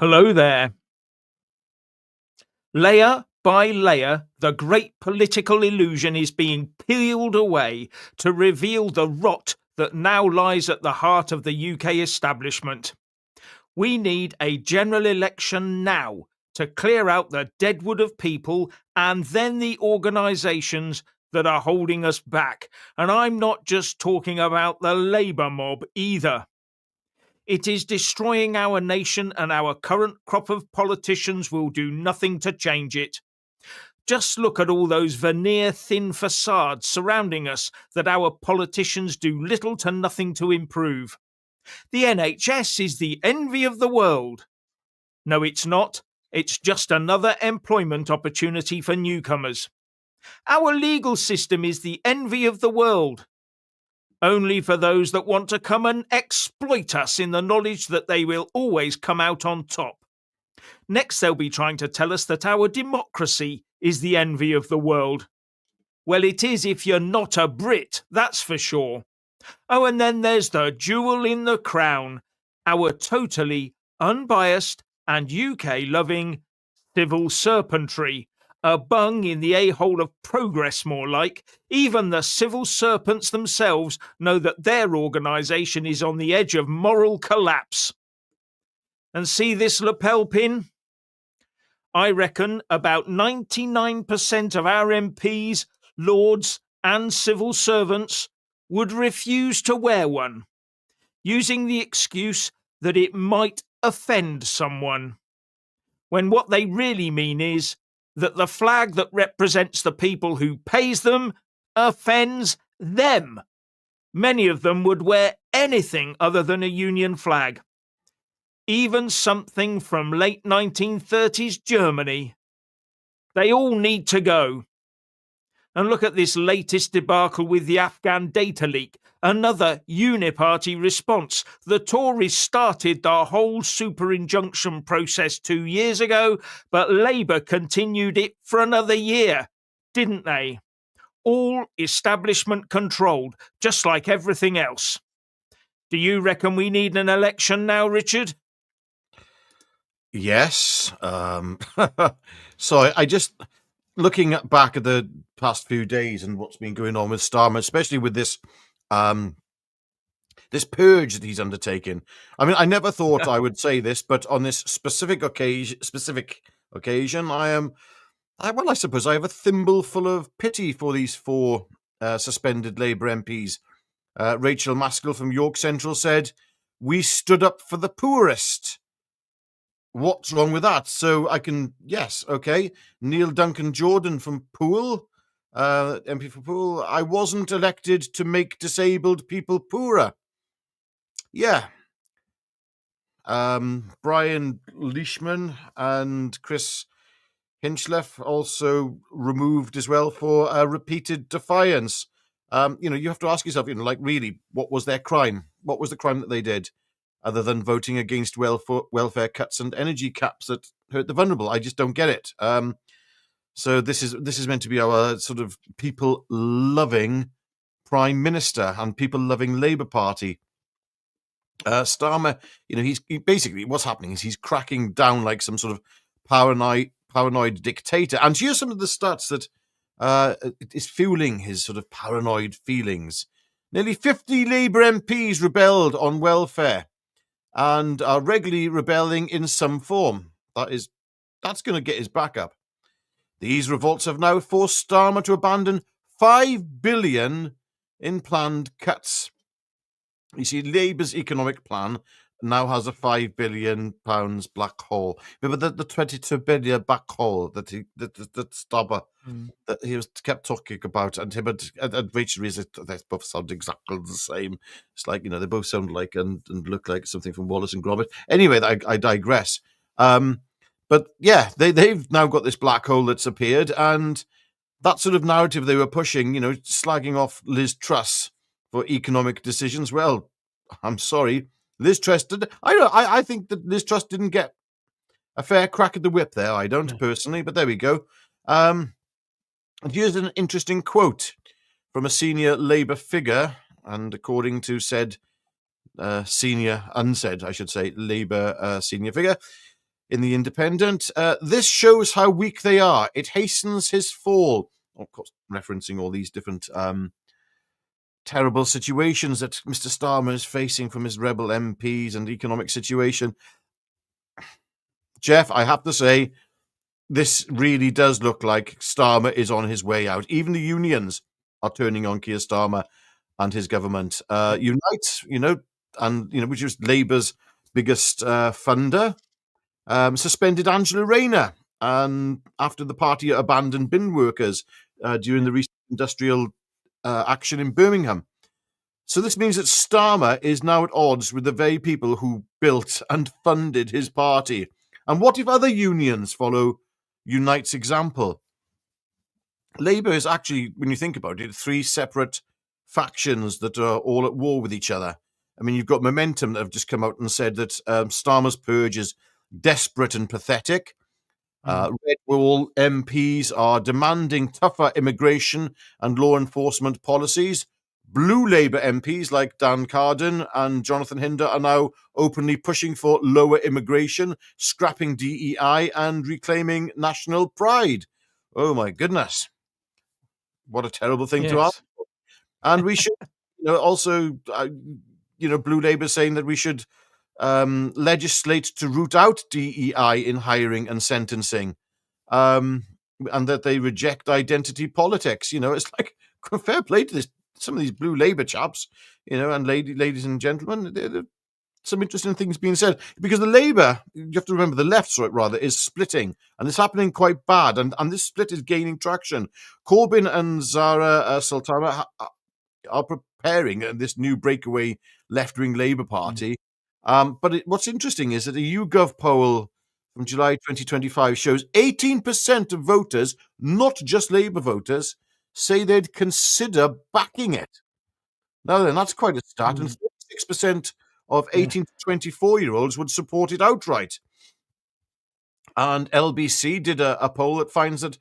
Hello there. Layer by layer, the great political illusion is being peeled away to reveal the rot that now lies at the heart of the UK establishment. We need a general election now to clear out the deadwood of people and then the organisations that are holding us back. And I'm not just talking about the Labour mob either. It is destroying our nation, and our current crop of politicians will do nothing to change it. Just look at all those veneer thin facades surrounding us that our politicians do little to nothing to improve. The NHS is the envy of the world. No, it's not. It's just another employment opportunity for newcomers. Our legal system is the envy of the world. Only for those that want to come and exploit us in the knowledge that they will always come out on top. Next, they'll be trying to tell us that our democracy is the envy of the world. Well, it is if you're not a Brit, that's for sure. Oh, and then there's the jewel in the crown, our totally unbiased and UK-loving civil serpentry. A bung in the a-hole of progress, more like. Even the civil serpents themselves know that their organisation is on the edge of moral collapse. And see this lapel pin? I reckon about 99% of our MPs, lords and civil servants would refuse to wear one, using the excuse that it might offend someone, when what they really mean is that the flag that represents the people who pays them offends them. Many of them would wear anything other than a Union flag, even something from late 1930s Germany. They all need to go. And look at this latest debacle with the Afghan data leak, another uniparty response. The Tories started the whole super injunction process 2 years ago, but Labour continued it for another year, didn't they? All establishment controlled, just like everything else. Do you reckon we need an election now, Richard? Yes. So I just, looking back at the past few days and what's been going on with Starmer, especially with this this purge that he's undertaken. I mean, I never thought I would say this, but on this specific occasion, I suppose I have a thimble full of pity for these four suspended Labour MPs. Rachel Maskell from York Central said, "We stood up for the poorest." What's wrong with that? So I can, yes, okay. Neil Duncan Jordan from Poole, MP for Poole. "I wasn't elected to make disabled people poorer." Yeah. Brian Leishman and Chris Hinchliffe also removed as well for repeated defiance. You have to ask yourself, like, really, what was their crime? What was the crime that they did, other than voting against welfare cuts and energy caps that hurt the vulnerable? I just don't get it. So this is meant to be our sort of people-loving Prime Minister and people-loving Labour Party. Starmer, basically what's happening is he's cracking down like some sort of paranoid dictator. And here's some of the stats that is fueling his sort of paranoid feelings. Nearly 50 Labour MPs rebelled on welfare and are regularly rebelling in some form. That's going to get his back up. These revolts have now forced Starmer to abandon £5 billion in planned cuts. You see, Labour's economic plan now has a £5 billion black hole. Remember the 22 billion black hole that Starmer that he kept talking about, and him and Rachel Rees, they both sound exactly the same. It's like, they both sound like and look like something from Wallace and Gromit. Anyway, I digress. But yeah, they've now got this black hole that's appeared, and that sort of narrative they were pushing, slagging off Liz Truss for economic decisions. Well, I'm sorry, Liz Truss did. I think that Liz Truss didn't get a fair crack at the whip there. I don't personally, but there we go. And here's an interesting quote from a senior Labour figure, and according to said unsaid Labour senior figure, in The Independent. This shows how weak they are. It hastens his fall. Of course, referencing all these different terrible situations that Mr. Starmer is facing from his rebel MPs and economic situation. Jeff, I have to say, this really does look like Starmer is on his way out. Even the unions are turning on Keir Starmer and his government. Unite, which is Labour's biggest funder, suspended Angela Rayner, and after the party abandoned bin workers during the recent industrial action in Birmingham. So this means that Starmer is now at odds with the very people who built and funded his party. And what if other unions follow Unite's example? Labour is actually, when you think about it, three separate factions that are all at war with each other. I mean, you've got Momentum that have just come out and said that Starmer's purge is desperate and pathetic. Red Wall MPs are demanding tougher immigration and law enforcement policies. Blue Labour MPs like Dan Carden and Jonathan Hinder are now openly pushing for lower immigration, scrapping DEI, and reclaiming national pride. Oh my goodness. What a terrible thing to ask. Yes. And we should also, Blue Labour saying that we should legislate to root out DEI in hiring and sentencing, and that they reject identity politics. It's like, fair play to some of these Blue Labour chaps, and ladies and gentlemen. Some interesting things being said, because the Labour, you have to remember, the left, rather, is splitting, and it's happening quite bad, and this split is gaining traction. Corbyn and Zara Sultana are preparing this new breakaway left-wing Labour Party. But what's interesting is that a YouGov poll from July 2025 shows 18% of voters, not just Labour voters, say they'd consider backing it. Now then, that's quite a stat, and 46% of 18 to 24-year-olds would support it outright. And LBC did a poll that finds that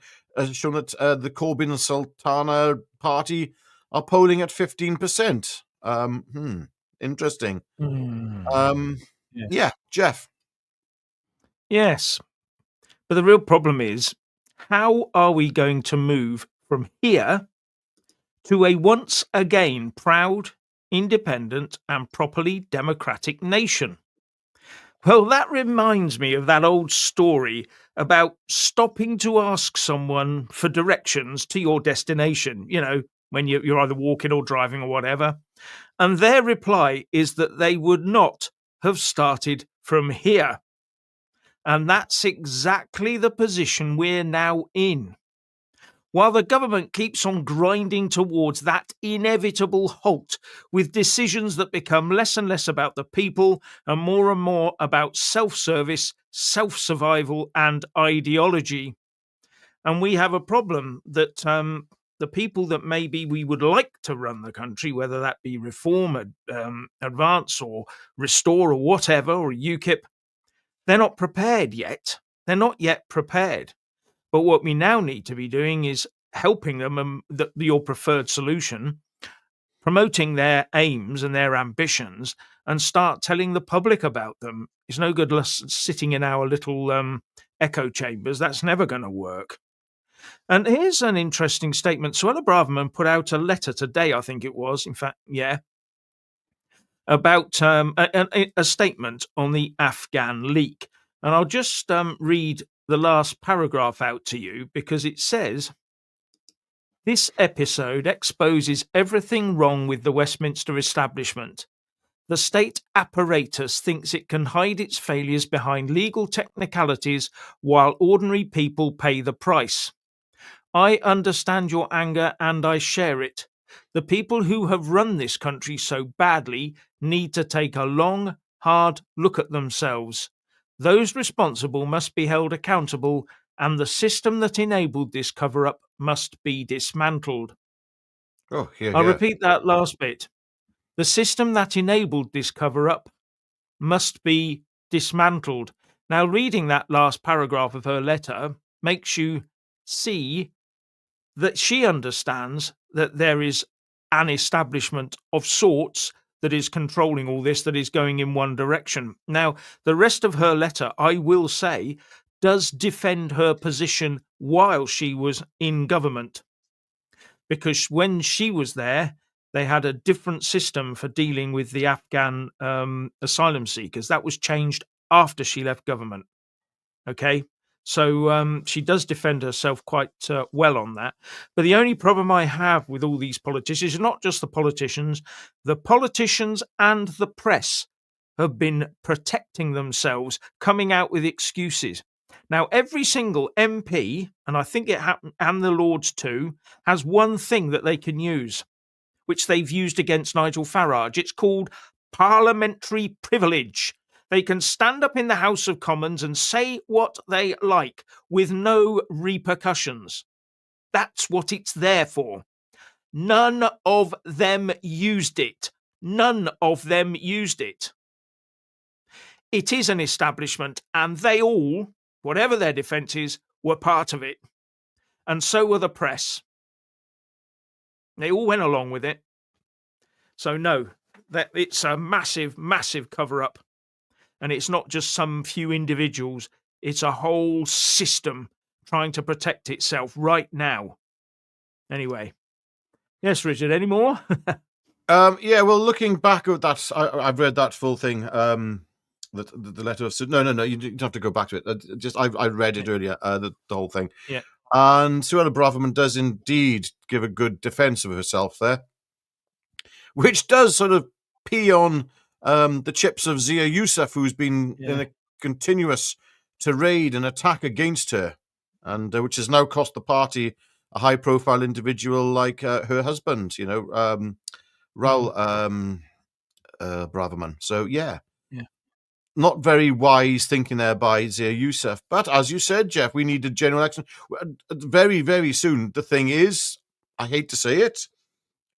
shown that the Corbyn and Sultana party are polling at 15%. Interesting. Yeah, Jeff. Yes. But the real problem is, how are we going to move from here to a once again proud, independent, and properly democratic nation? Well, that reminds me of that old story about stopping to ask someone for directions to your destination, when you're either walking or driving or whatever. And their reply is that they would not have started from here. And that's exactly the position we're now in. While the government keeps on grinding towards that inevitable halt with decisions that become less and less about the people and more about self-service, self-survival and ideology. And we have a problem that the people that maybe we would like to run the country, whether that be Reform, Advance or Restore or whatever, or UKIP, they're not prepared yet. They're not yet prepared. But what we now need to be doing is helping them, your preferred solution, promoting their aims and their ambitions, and start telling the public about them. It's no good sitting in our little echo chambers. That's never going to work. And here's an interesting statement. Suella Braverman put out a letter today, I think it was, in fact, about a statement on the Afghan leak. And I'll just read the last paragraph out to you, because it says, "This episode exposes everything wrong with the Westminster establishment. The state apparatus thinks it can hide its failures behind legal technicalities while ordinary people pay the price. I understand your anger and I share it. The people who have run this country so badly need to take a long, hard look at themselves. Those responsible must be held accountable, and the system that enabled this cover-up must be dismantled." Oh, I'll repeat that last bit. The system that enabled this cover-up must be dismantled. Now, reading that last paragraph of her letter makes you see that she understands that there is an establishment of sorts that is controlling all this, that is going in one direction. Now, the rest of her letter, I will say, does defend her position while she was in government, because when she was there, they had a different system for dealing with the Afghan asylum seekers. That was changed after she left government. Okay. So she does defend herself quite well on that. But the only problem I have with all these politicians is not just the politicians and the press have been protecting themselves, coming out with excuses. Now, every single MP, and I think it happened, and the Lords too, has one thing that they can use, which they've used against Nigel Farage. It's called parliamentary privilege. They can stand up in the House of Commons and say what they like with no repercussions. That's what it's there for. None of them used it. None of them used it. It is an establishment, and they all, whatever their defence is, were part of it. And so were the press. They all went along with it. So no, that it's a massive, massive cover-up. And it's not just some few individuals, it's a whole system trying to protect itself right now. Anyway. Yes, Richard, any more? Yeah, well, looking back at that, I've read that full thing. The letter of no, you don't have to go back to it. I read it earlier, the whole thing. Yeah. And Suella Braverman does indeed give a good defence of herself there, which does sort of pee on the chips of Zia Youssef, who's been in a continuous tirade and attack against her, and which has now cost the party a high-profile individual like her husband, Raul Braverman. So, yeah. Not very wise thinking there by Zia Youssef. But as you said, Jeff, we need a general election very, very soon. The thing is, I hate to say it,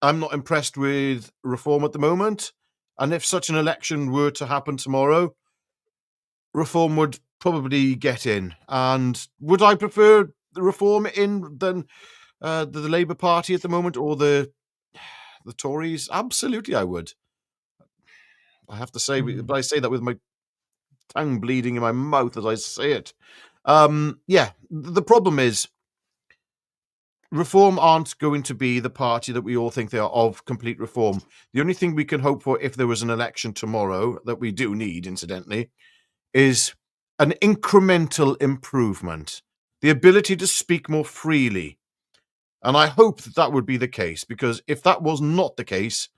I'm not impressed with Reform at the moment. And if such an election were to happen tomorrow, Reform would probably get in. And would I prefer the Reform in than the Labour Party at the moment, or the Tories? Absolutely, I would. I have to say, but I say that with my tongue bleeding in my mouth as I say it. The problem is Reform aren't going to be the party that we all think they are of complete reform. The only thing we can hope for if there was an election tomorrow, that we do need, incidentally, is an incremental improvement, the ability to speak more freely. And I hope that would be the case, because if that was not the case,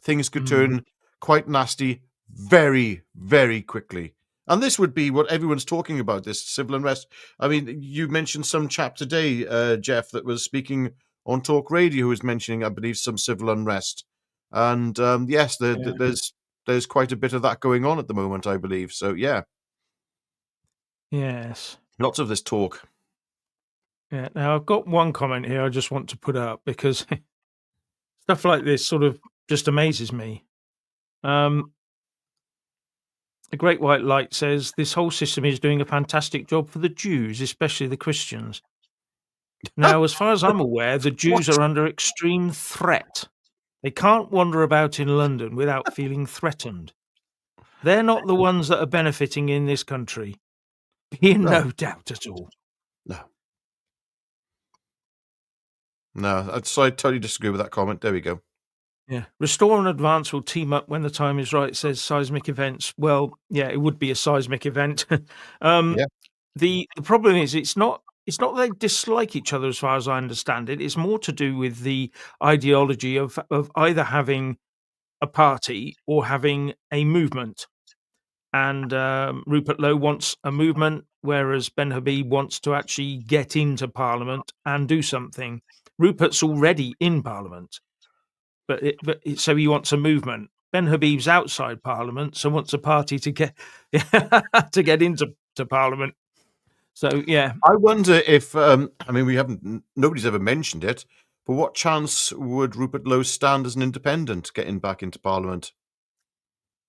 things could turn quite nasty very, very quickly. And this would be what everyone's talking about, this civil unrest. I mean, you mentioned some chap today, Jeff, that was speaking on Talk Radio, who was mentioning, I believe, some civil unrest. And yes, there's quite a bit of that going on at the moment, I believe. So, yeah. Yes. Lots of this talk. Yeah. Now, I've got one comment here I just want to put up, because stuff like this sort of just amazes me. The Great White Light says this whole system is doing a fantastic job for the Jews, especially the Christians. Now, as far as I'm aware, the Jews are under extreme threat. They can't wander about in London without feeling threatened. They're not the ones that are benefiting in this country. Be in no doubt at all. No, so I totally disagree with that comment. There we go. Yeah. Restore and Advance will team up when the time is right, says seismic events. Well, yeah, it would be a seismic event. The problem is it's not that they dislike each other, as far as I understand it. It's more to do with the ideology of either having a party or having a movement. And Rupert Lowe wants a movement, whereas Ben Habib wants to actually get into Parliament and do something. Rupert's already in Parliament. So he wants a movement. Ben Habib's outside Parliament, so wants a party to get to get into Parliament. So yeah, I wonder if nobody's ever mentioned it, but what chance would Rupert Lowe stand as an independent getting back into Parliament?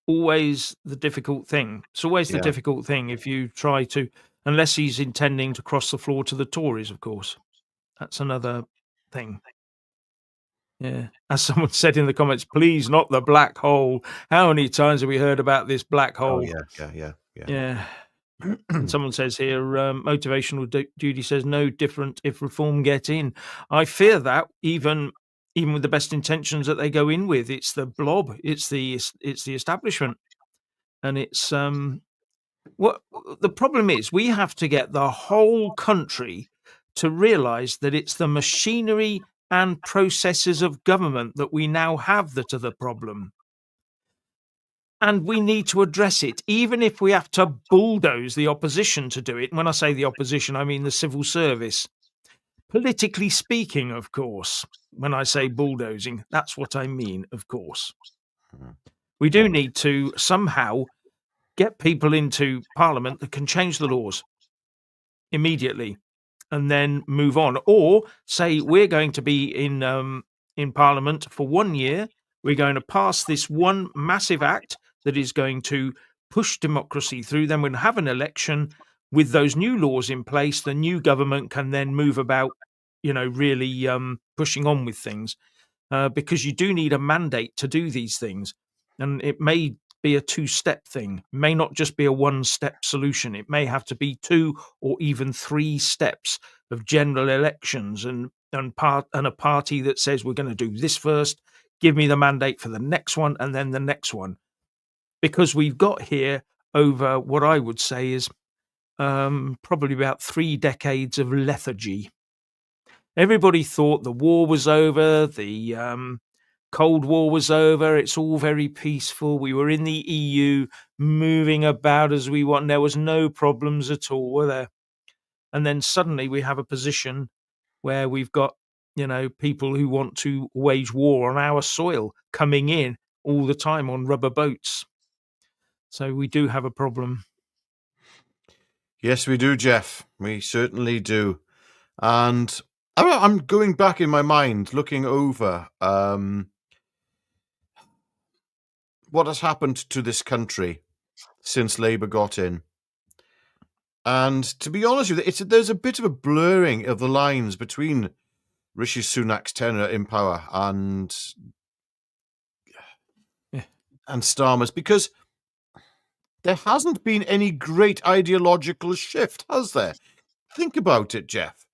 Always the difficult thing. It's always the difficult thing if you try to, unless he's intending to cross the floor to the Tories, of course. That's another thing. Yeah. As someone said in the comments, please not the black hole. How many times have we heard about this black Oh hole? yeah. Yeah. And someone says here, motivational duty says no different if reform get in. I fear that even with the best intentions that they go in with, it's the blob, it's the establishment, and it's what the problem is. We have to get the whole country to realise that it's the machinery and processes of government that we now have that are the problem. And we need to address it, even if we have to bulldoze the opposition to do it. And when I say the opposition, I mean the civil service. Politically speaking, of course, when I say bulldozing, that's what I mean, of course. Mhm. We do need to somehow get people into Parliament that can change the laws immediately and then move on. Or say we're going to be in Parliament for 1 year. We're going to pass this one massive act that is going to push democracy through. Then we'll have an election with those new laws in place. The new government can then move about, really pushing on with things because you do need a mandate to do these things. And it may be a two-step thing, may not just be a one-step solution. It may have to be 2 or even 3 steps of general elections and a party that says we're going to do this first, give me the mandate for the next one, and then the next one. Because we've got here over what I would say is probably about 3 decades of lethargy. Everybody thought the war was over, the Cold War was over, it's all very peaceful. We were in the EU, moving about as we want. There was no problems at all, were there? And then suddenly we have a position where we've got, people who want to wage war on our soil coming in all the time on rubber boats. So we do have a problem. Yes, we do, Jeff. We certainly do. And I'm going back in my mind, looking over what has happened to this country since Labour got in. And to be honest with you, there's a bit of a blurring of the lines between Rishi Sunak's tenure in power and Yeah. Starmer's, because there hasn't been any great ideological shift, has there? Think about it, Jeff.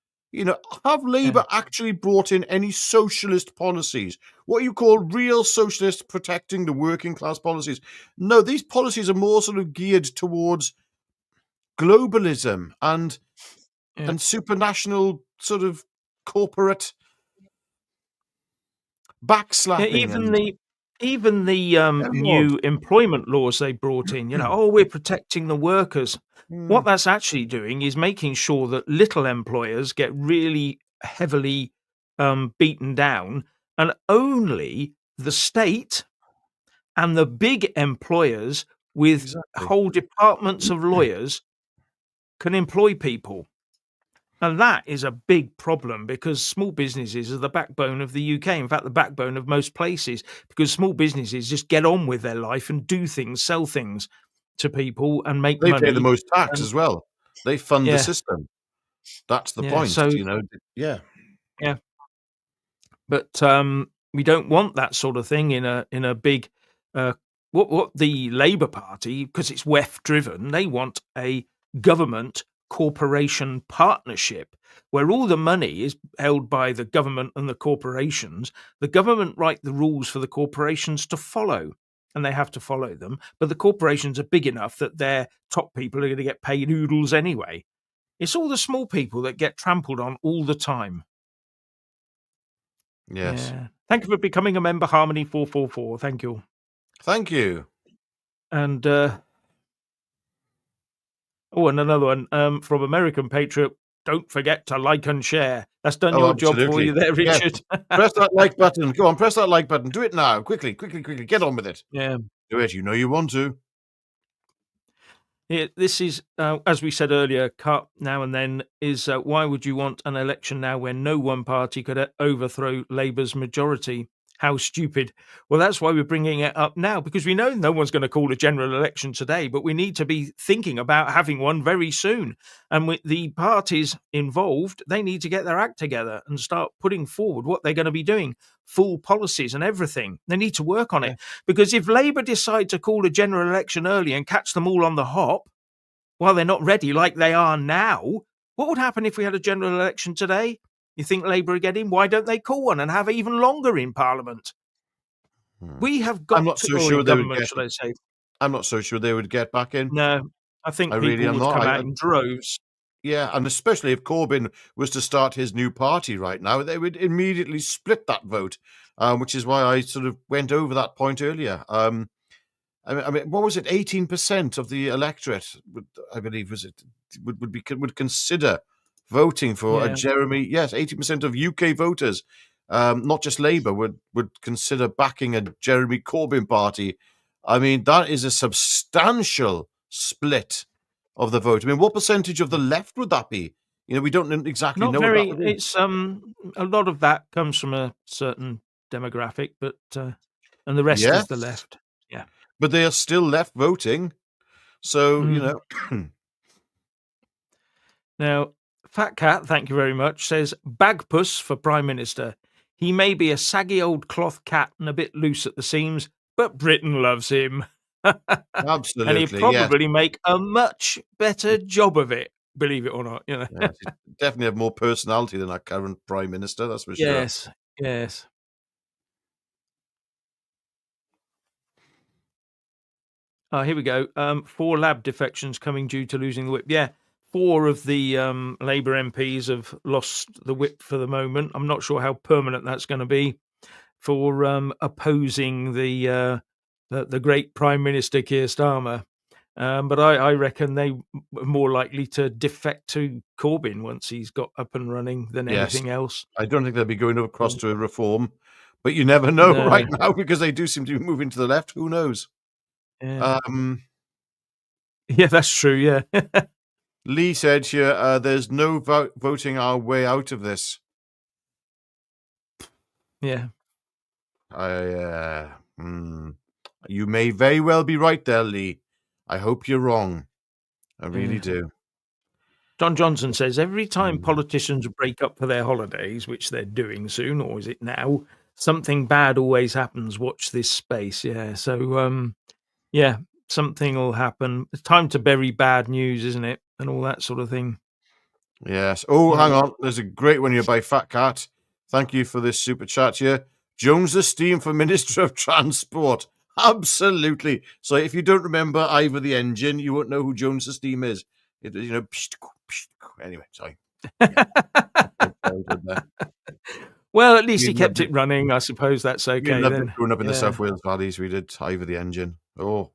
Have Labour actually brought in any socialist policies? What you call real socialist protecting the working class policies? No, these policies are more sort of geared towards globalism and supranational sort of corporate Yeah, backslapping and even the very odd. new employment laws they brought in, oh, we're protecting the workers. What Mm, that's actually doing is making sure that little employers get really heavily beaten down, and only the state and the big employers with exactly. whole departments of lawyers can employ people. And that is a big problem because small businesses are the backbone of the UK. In fact, the backbone of most places, because small businesses just get on with their life and do things, sell things to people and make They pay the money. most tax And as well. They fund the yeah, system. That's the yeah. point, So Yeah. yeah, but we don't want that sort of thing in a big. Uh, what the Labour Party, because it's WEF driven, they want a government corporation partnership where all the money is held by the government and the corporations. The government write the rules for the corporations to follow, and they have to follow them. But the corporations are big enough that their top people are going to get paid oodles anyway. It's all the small people that get trampled on all the time. Yes. Yeah. Thank you for becoming a member, Harmony 444. Thank you. Thank you. And and another one from American Patriot. Don't forget to like and share. That's done Oh, your job for you absolutely. there, Yes. Richard. Press that like button. Go on, press that like button. Do it now. Quickly. Get on with it. Yeah. Do it. You know you want to. Yeah, this is, as we said earlier, cut now and then is why would you want an election now when no one party could overthrow Labour's majority? How stupid. Well, that's why we're bringing it up now, because we know no one's going to call a general election today, but we need to be thinking about having one very soon. And with the parties involved, they need to get their act together and start putting forward what they're going to be doing, full policies and everything. They need to work on Yeah. it, because if Labour decide to call a general election early and catch them all on the hop while they're not ready like they are now, what would happen if we had a general election today? You think Labour are getting? Why don't they call one and have it even longer in Parliament? Hmm. We have I'm got not to, so or sure in they would government, get. should I say? I'm not so sure they would get back in. No, I I think really people am would not. come out in droves. Yeah, and especially if Corbyn was to start his new party right now, they would immediately split that vote, which is why I sort of went over that point earlier. I mean, what was it? 18% of the electorate, I believe, would consider voting for a Yeah, Jeremy. Yes, 80% of UK voters, not just Labour, would consider backing a Jeremy Corbyn party. I mean, that is a substantial split of the vote. I mean, what percentage of the left would that be? We don't exactly not know what that very. would be. It's a lot of that comes from a certain demographic, but and the rest is the Yes, left. Yeah. but they are still left voting. So, Mm. Now, Fat Cat, thank you very much, says Bagpuss for Prime Minister. He may be a saggy old cloth cat and a bit loose at the seams, but Britain loves him. And he'd absolutely, yes. probably make a much better job of it, believe it or not, you know. Yes, he definitely have more personality than our current prime minister, that's for sure. Yes, yes. Here we go. 4 lab defections coming due to losing the whip. Yeah, 4 of the Labour MPs have lost the whip for the moment. I'm not sure how permanent that's going to be for opposing the great Prime Minister Keir Starmer. But I reckon they are more likely to defect to Corbyn once he's got up and running than Yes, anything else. I don't think they'll be going across to a reform, but you never know No, right now because they do seem to be moving to the left. Who knows? yeah, Um, yeah, that's true. Yeah, Lee said here, there's no voting our way out of this. yeah. I, you may very well be right there, Lee. I hope you're wrong. I really Yeah. do. John Johnson says every time Mm. politicians break up for their holidays, which they're doing soon, or is it now? Something bad always happens. Watch this space. Yeah. So, yeah, something will happen. It's time to bury bad news, isn't it? And all that sort of thing. Yes. Oh, Yeah. hang on. There's a great one here by Fat Cat. Thank you for this super chat here. Jones the Steam for Minister of Transport. Absolutely. So if you don't remember Ivor the Engine, you won't know who Jones the Steam is. Anyway, sorry. Yeah. Well, at least We he kept loved it it. running. I suppose that's We okay loved it then. growing up in the Yeah. South Wales valleys. We did Ivor the Engine. Oh,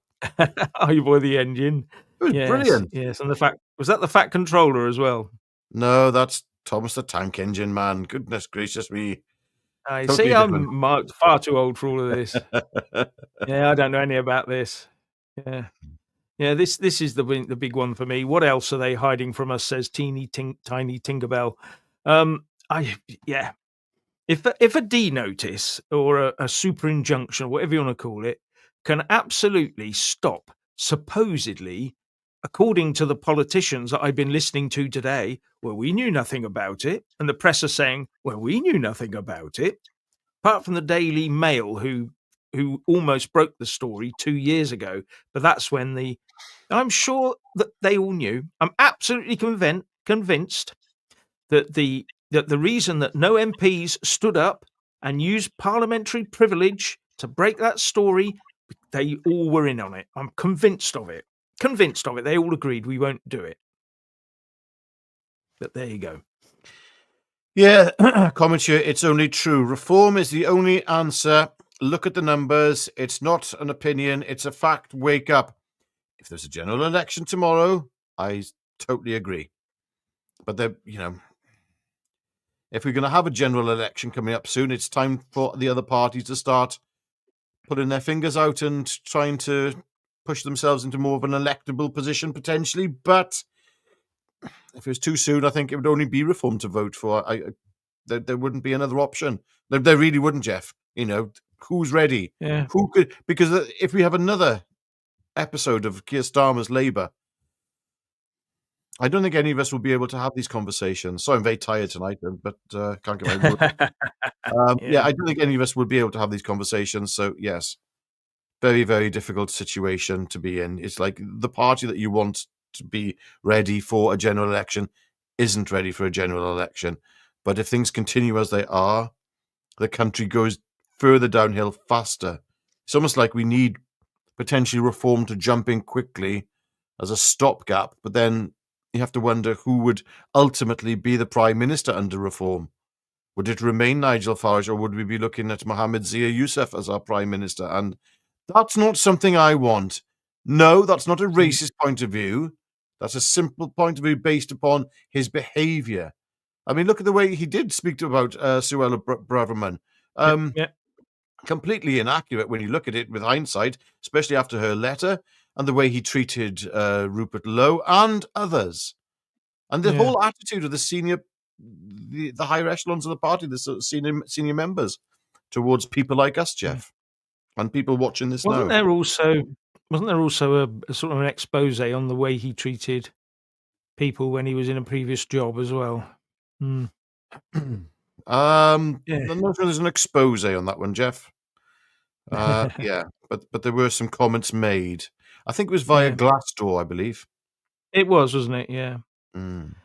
Oh, you boy, the engine. it was Yes, brilliant. yes. And the fact was that the Fat Controller as well. No, that's Thomas the Tank Engine, man. Goodness gracious me. I see. Totally different. I'm marked far too old for all of this. Yeah, I don't know any about this. Yeah. Yeah, this is the big one for me. What else are they hiding from us? Says tiny Tinkerbell. I yeah. If a D notice or a super injunction, whatever you want to call it, can absolutely stop supposedly, according to the politicians that I've been listening to today, well, we knew nothing about it, and the press are saying, well, we knew nothing about it, apart from the Daily Mail, who almost broke the story 2 years ago. But that's when I'm sure that they all knew. I'm absolutely convinced that the reason that no MPs stood up and used parliamentary privilege to break that story, they all were in on it. I'm convinced of it. Convinced of it. They all agreed we won't do it. But there you go. Yeah, comment here. It's only true. Reform is the only answer. Look at the numbers. It's not an opinion. It's a fact. Wake up. If there's a general election tomorrow, I totally agree. But if we're going to have a general election coming up soon, it's time for the other parties to start putting their fingers out and trying to push themselves into more of an electable position potentially. But if it was too soon, I think it would only be reform to vote for. There wouldn't be another option. There really wouldn't, Jeff. You know, who's ready? Yeah. Who could? Because if we have another episode of Keir Starmer's Labour, I don't think any of us will be able to have these conversations. So I'm very tired tonight, but can't get my word. Yeah, Yeah. I don't think any of us would be able to have these conversations. So yes, very, very difficult situation to be in. It's like the party that you want to be ready for a general election isn't ready for a general election. But if things continue as they are, the country goes further downhill faster. It's almost like we need potentially reform to jump in quickly as a stopgap. But then you have to wonder who would ultimately be the Prime Minister under reform. Would it remain Nigel Farage, or would we be looking at Mohammed Zia Youssef as our Prime Minister? And that's not something I want. No, that's not a racist point of view. That's a simple point of view based upon his behaviour. I mean, look at the way he did speak about Suella Braverman. Yeah. Completely inaccurate when you look at it with hindsight, especially after her letter and the way he treated Rupert Lowe and others. And the Yeah. whole attitude of the higher echelons of the party, the sort of senior members towards people like us, Jeff, and people watching this Wasn't now. there also a sort of an expose on the way he treated people when he was in a previous job as well? Mm. I'm Yeah. not sure there's an expose on that one, Jeff. Yeah, but there were some comments made. I think it was via Yeah. Glassdoor, I believe. It was, wasn't it? Yeah. Mm.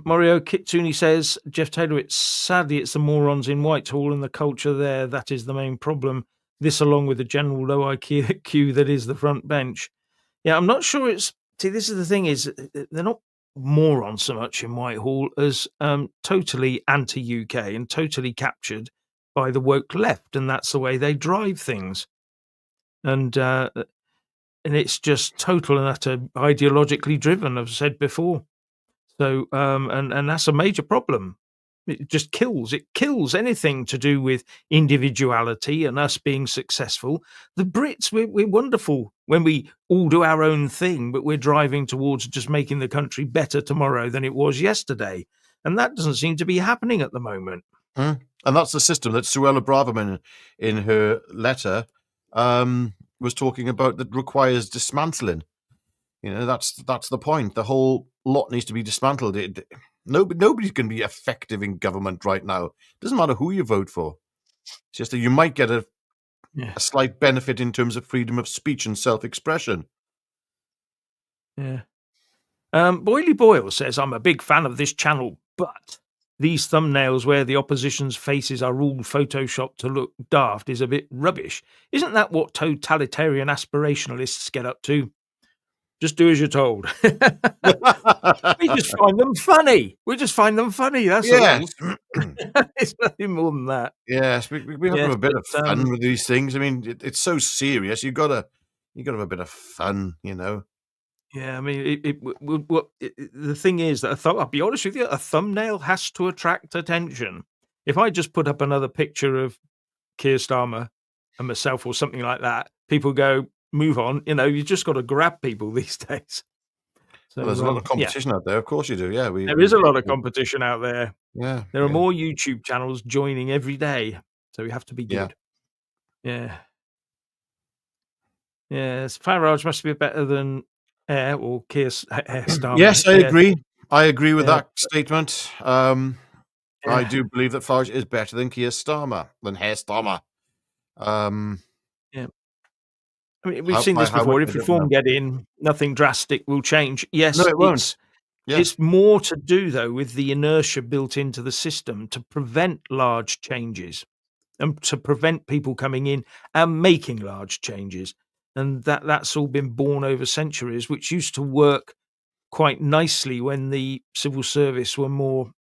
Mario Kitsune says, Jeff Taylor, sadly it's the morons in Whitehall and the culture there that is the main problem. This, along with the general low IQ that is the front bench. Yeah, I'm not sure it's. See, this is the thing: is they're not morons so much in Whitehall as totally anti-UK and totally captured by the woke left, and that's the way they drive things. And it's just total and utter ideologically driven. I've said before. So, and that's a major problem. It just kills. It kills anything to do with individuality and us being successful. The Brits, we're wonderful when we all do our own thing, but we're driving towards just making the country better tomorrow than it was yesterday. And that doesn't seem to be happening at the moment. Mm. And that's the system that Suella Braverman, in her letter, was talking about that requires dismantling. You know, that's the point. The whole lot needs to be dismantled. Nobody's going to be effective in government right now. It doesn't matter who you vote for. It's just that you might get a Yeah. slight benefit in terms of freedom of speech and self-expression. Yeah. Boily Boyle says, I'm a big fan of this channel, but these thumbnails where the opposition's faces are all photoshopped to look daft is a bit rubbish. Isn't that what totalitarian aspirationalists get up to? Just do as you're told. We just find them funny. We just find them funny. That's Yes. all. It's nothing more than that. Yes, we have to Yes, have a bit of but, fun with these things. I mean, it's so serious. You gotta have a bit of fun, you know. yeah, I mean, the thing is that I'll be honest with you, a thumbnail has to attract attention. If I just put up another picture of Keir Starmer and myself or something like that, people go, move on. You know, you just got to grab people these days. So, Well, there's a lot of yeah, competition out there. Of course you do. Yeah, there is a lot of competition out there. Yeah, There are yeah, more YouTube channels joining every day, so we have to be yeah. good. Yeah. Yes, Farage must be better than Air or Air Starmer. Yes, I Yeah, agree. I agree with yeah, that statement. I yeah, do believe that Farage is better than Keir Starmer, than Herr Starmer. yeah. I mean, we've seen this How much before. I If don't know. reform get in, nothing drastic will change. No, Yes, it won't. Yeah. it's more to do though with the inertia built into the system to prevent large changes and to prevent people coming in and making large changes. And that's all been born over centuries, which used to work quite nicely when the civil service were more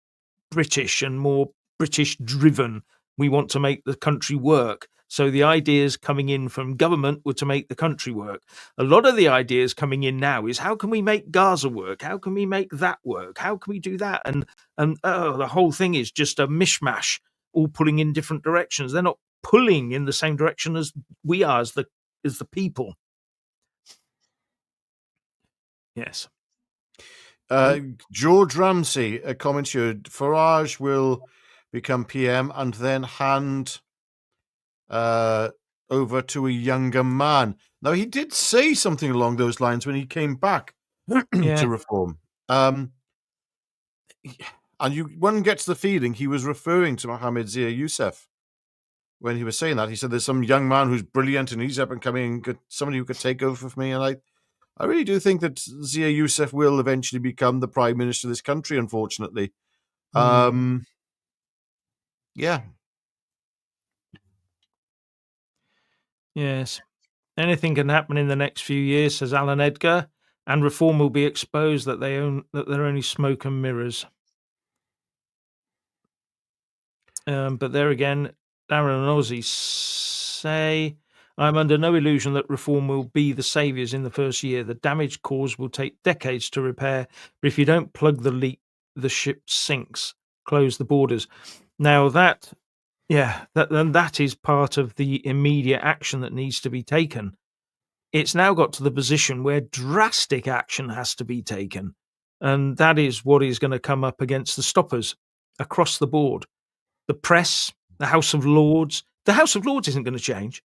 British and more British driven. We want to make the country work. So the ideas coming in from government were to make the country work. A lot of the ideas coming in now is how can we make Gaza work? How can we make that work? How can we do that? And the whole thing is just a mishmash, all pulling in different directions. They're not pulling in the same direction as we are as the people. Yes. George Ramsey, a comment here. Farage will become PM and then hand over to a younger man. Now, he did say something along those lines when he came back Yeah. to reform. And one gets the feeling he was referring to Mohammed Zia Youssef when he was saying that. He said, "There's some young man who's brilliant and he's up and coming, somebody who could take over for me." And I really do think that Zia Youssef will eventually become the prime minister of this country, unfortunately. Yeah. Yes. Anything can happen in the next few years, says Alan Edgar, and reform will be exposed that they're only smoke and mirrors. But there again, Darren and Ozzy say, I'm under no illusion that reform will be the saviours in the first year. The damage caused will take decades to repair, but if you don't plug the leak, the ship sinks. Close the borders. Now that is part of the immediate action that needs to be taken. It's now got to the position where drastic action has to be taken, and that is what is going to come up against the stoppers across the board. The press, the House of Lords. The House of Lords isn't going to change.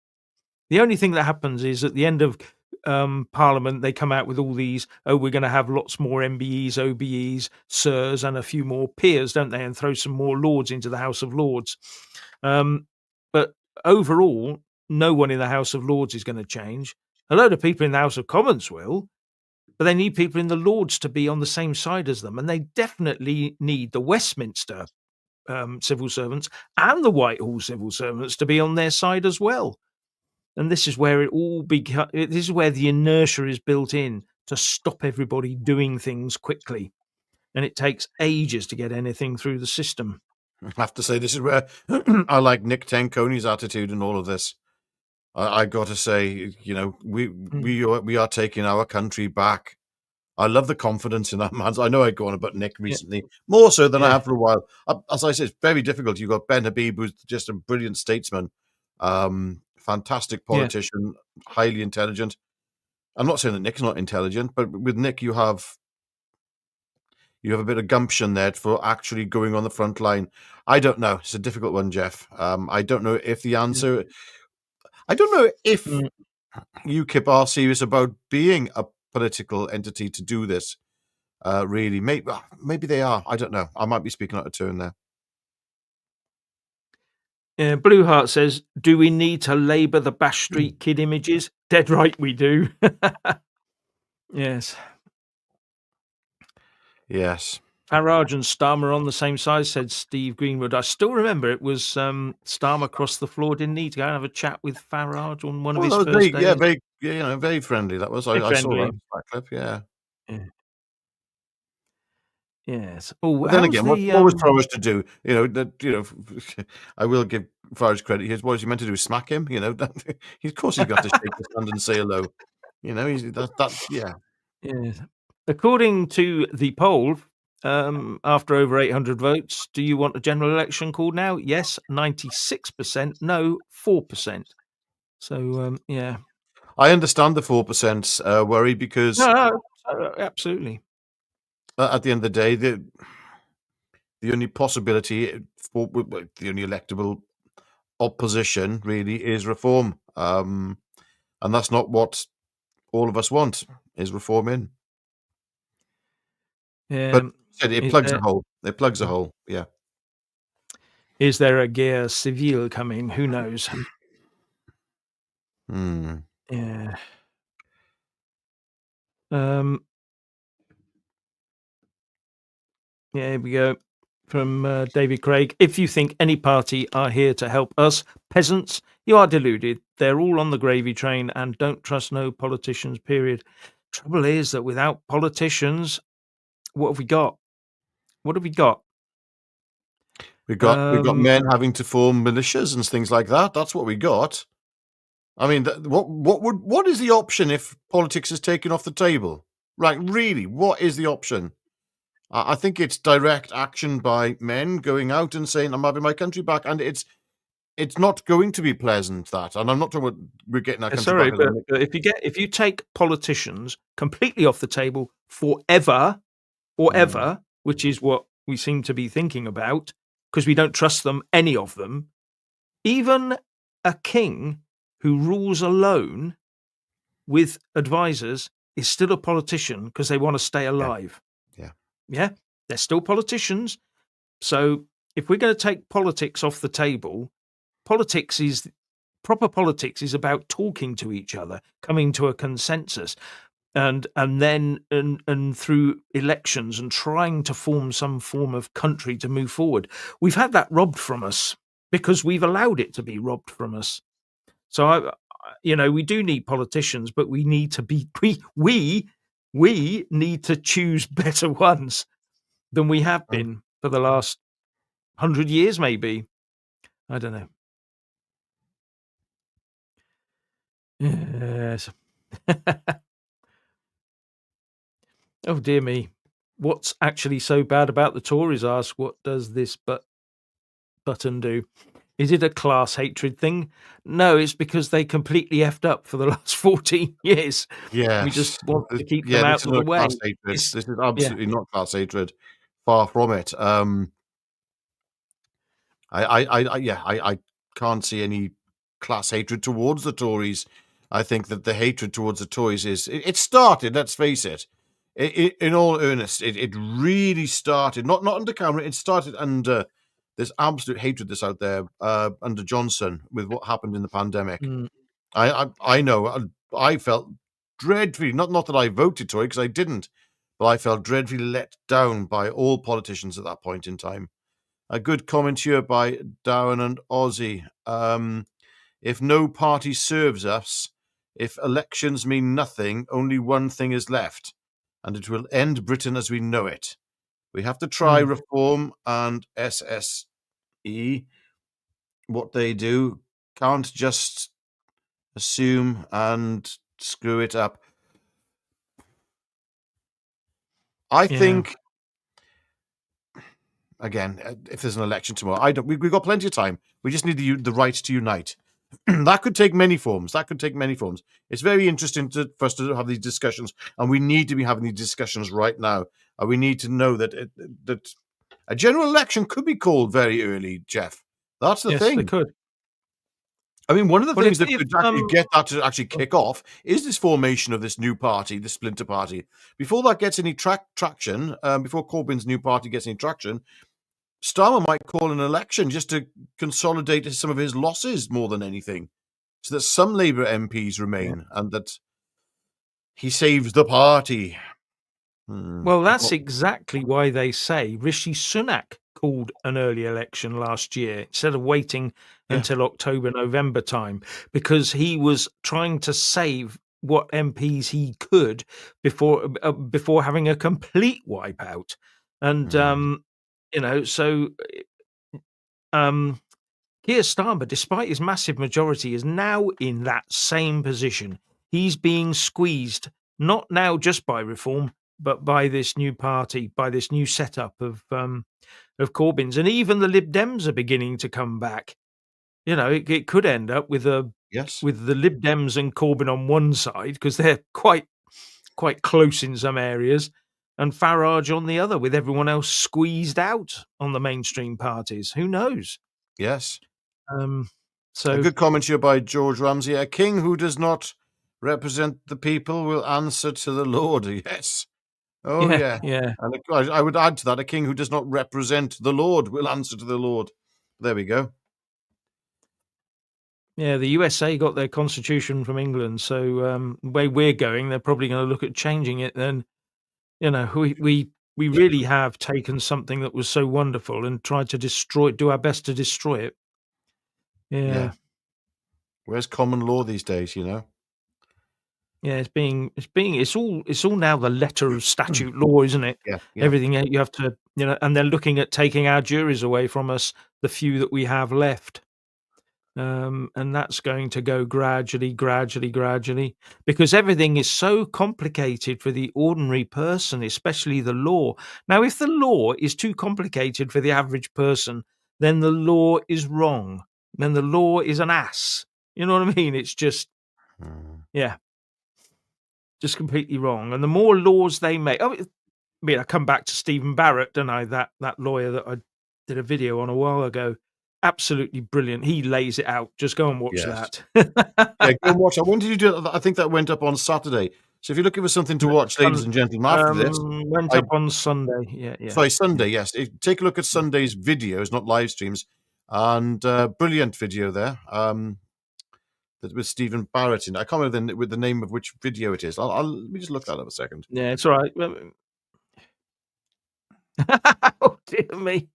The only thing that happens is at the end of Parliament, they come out with all these, we're going to have lots more MBEs, OBEs, Sirs, and a few more peers, don't they? And throw some more Lords into the House of Lords. But overall, no one in the House of Lords is going to change. A load of people in the House of Commons will, but they need people in the Lords to be on the same side as them. And they definitely need the Westminster civil servants and the Whitehall civil servants to be on their side as well. And this is where this is where the inertia is built in to stop everybody doing things quickly. And it takes ages to get anything through the system. I have to say, this is where I like Nick Tenconi's attitude in all of this. I got to say, we are taking our country back. I love the confidence in that man. I know I go on about Nick recently, more so than I have for a while. As I said, it's very difficult. You've got Ben Habib, who's just a brilliant statesman, fantastic politician, highly intelligent. I'm not saying that Nick's not intelligent, but with Nick, you have a bit of gumption there for actually going on the front line. I don't know. It's a difficult one, Jeff. I don't know if the answer... I don't know if UKIP are serious about being a political entity to do this. Really, maybe they are. I don't know. I might be speaking out of turn there. Blue Heart says, "Do we need to labour the Bash Street Kid images?" Dead right, we do. Yes. Yes. Farage and Starmer on the same side, said Steve Greenwood. I still remember it was Starmer across the floor. Didn't he to go and have a chat with Farage on one of his first days? Yeah, very friendly. That was. I saw that clip. Yeah. Yes. Oh, but then again, what was Farage to do? I will give Farage credit. What was he meant to do? Smack him? Of course he's got to shake his hand and say hello. Yeah. Yes. According to the poll, after over 800 votes, do you want a general election called now? Yes, 96%. No, 4%. So, yeah. I understand the 4% worry because... No, absolutely. At the end of the day, the only possibility for the only electable opposition really is reform. And that's not what all of us want, is reform in. But it plugs a hole. It plugs a hole, yeah. Is there a guerre civile coming? Who knows? Yeah. Yeah, here we go. From David Craig. If you think any party are here to help us, peasants, you are deluded. They're all on the gravy train and don't trust no politicians, period. Trouble is that without politicians, what have we got? What have we got? We've got men having to form militias and things like that. That's what we got. I mean, what is the option if politics is taken off the table? Right, really, what is the option? I think it's direct action by men going out and saying, "I'm having my country back," and it's not going to be pleasant. That, and I'm not talking about we're getting our country back. But if you take politicians completely off the table forever, which is what we seem to be thinking about, because we don't trust them, any of them, even a king who rules alone with advisors is still a politician because they want to stay Yeah. alive. Yeah. Yeah, they're still politicians. So if we're going to take politics off the table, politics is proper politics is about talking to each other, coming to a consensus, and then and through elections and trying to form some form of country to move forward. We've had that robbed from us because we've allowed it to be robbed from us. So we do need politicians, but we need to be we need to choose better ones than we have Mm. been for the last 100 years, maybe. I don't know. Yes. Oh dear me. What's actually so bad about the Tories? Ask what does this button do? Is it a class hatred thing? No, it's because they completely effed up for the last 14 years. We just Yes. want to keep them Yeah, this out is of the not way. class hatred. It's This is yeah. absolutely not class hatred. Far from it. I can't see any class hatred towards the Tories. I think that the hatred towards the Tories it started. Let's face it. In all earnest, it really started not under Cameron. It started under there's absolute hatred that's out there under Johnson with what happened in the pandemic. Mm, I know I felt dreadfully not that I voted Tory because I didn't, but I felt dreadfully let down by all politicians at that point in time. A good comment here by Darren and Ozzy. If no party serves us, if elections mean nothing, only one thing is left, and it will end Britain as we know it. We have to try mm. reform and SSE. What they do can't just assume and screw it up. I Yeah. think again, if there's an election tomorrow, I don't. We've got plenty of time. We just need the right to unite. That could take many forms. It's very interesting for us to have these discussions, and we need to be having these discussions right now. And we need to know that that a general election could be called very early, Jeff. That's the Yes, they thing. could. I mean, one of the Well, things if that if could actually get that to actually kick off is this formation of this new party, the splinter party. Before that gets any traction, before Corbyn's new party gets any traction, Starmer might call an election just to consolidate some of his losses more than anything, so that some Labour MPs yeah. remain and that he saves the party. Well, that's exactly why they say Rishi Sunak called an early election last year instead of waiting Yeah. until October, November time, because he was trying to save what MPs he could before having a complete wipeout. And so um, Keir Starmer, despite his massive majority, is now in that same position. He's being squeezed, not now just by reform, but by this new party, by this new setup of Corbyn's, and even the Lib Dems are beginning to come back. It could end up with Yes. with the Lib Dems and Corbyn on one side because they're quite close in some areas, and Farage on the other, with everyone else squeezed out on the mainstream parties. Who knows? Yes. Um, A so good comment here by George Ramsey. A king who does not represent the people will answer to the Lord. Yes. Oh, yeah, yeah. yeah, And I would add to that, a king who does not represent the Lord will answer to the Lord. There we go. yeah. The USA got their constitution from England, so the way we're going, they're probably going to look at changing it. Then we really have taken something that was so wonderful and tried to do our best to destroy it. Yeah. Yeah, Where's common law these days, you know? yeah. It's all now the letter of statute law, isn't it? Yeah. Yeah. Everything you have to, and they're looking at taking our juries away from us, the few that we have left. And that's going to go gradually, because everything is so complicated for the ordinary person, especially the law. Now, if the law is too complicated for the average person, then the law is wrong. Then the law is an ass. You know what I mean? It's just, Mm. yeah, just completely wrong. And the more laws they make, I come back to Stephen Barrett, don't I? That lawyer that I did a video on a while ago. absolutely brilliant. He lays it out. Just go and watch Yes. that. Yeah, go and watch that. When did you do it? I think that went up on Saturday. So if you're looking for something to watch, ladies and gentlemen, after this, Went I up on Sunday. Yeah. sorry, Sunday, yes. Take a look at Sunday's videos, not live streams, and brilliant video there. With Stephen Barrett in. I can't remember with the name of which video it is. Let me just look that up a second. Yeah, it's all right. Oh dear me.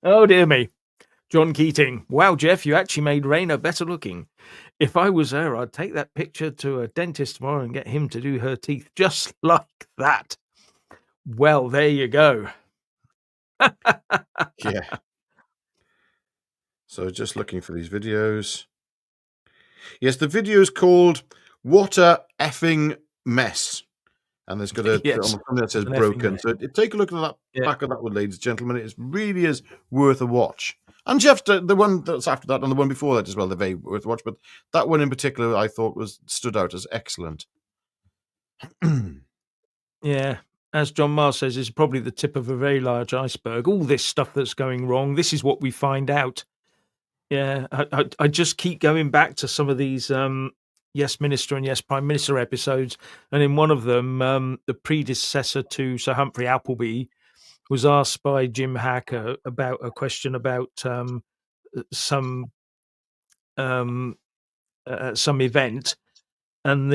Oh dear me. John Keating. Wow, Jeff, you actually made Raina better looking. If I was her, I'd take that picture to a dentist tomorrow and get him to do her teeth just like that. Well, there you go. Yeah. So just looking for these videos. Yes, the video is called "What a Effing Mess," and there's got Yes, something that says an effing "broken." mess. So take a look at that Yeah. back of that one, ladies and gentlemen. It really is worth a watch. And Jeff, the one that's after that and the one before that as well, they're very worth a watch. But that one in particular, I thought stood out as excellent. Yeah. As John Mars says, it's probably the tip of a very large iceberg. All this stuff that's going wrong, this is what we find out. Yeah, I just keep going back to some of these Yes Minister and Yes Prime Minister episodes, and in one of them, the predecessor to Sir Humphrey Appleby was asked by Jim Hacker about a question about some event, and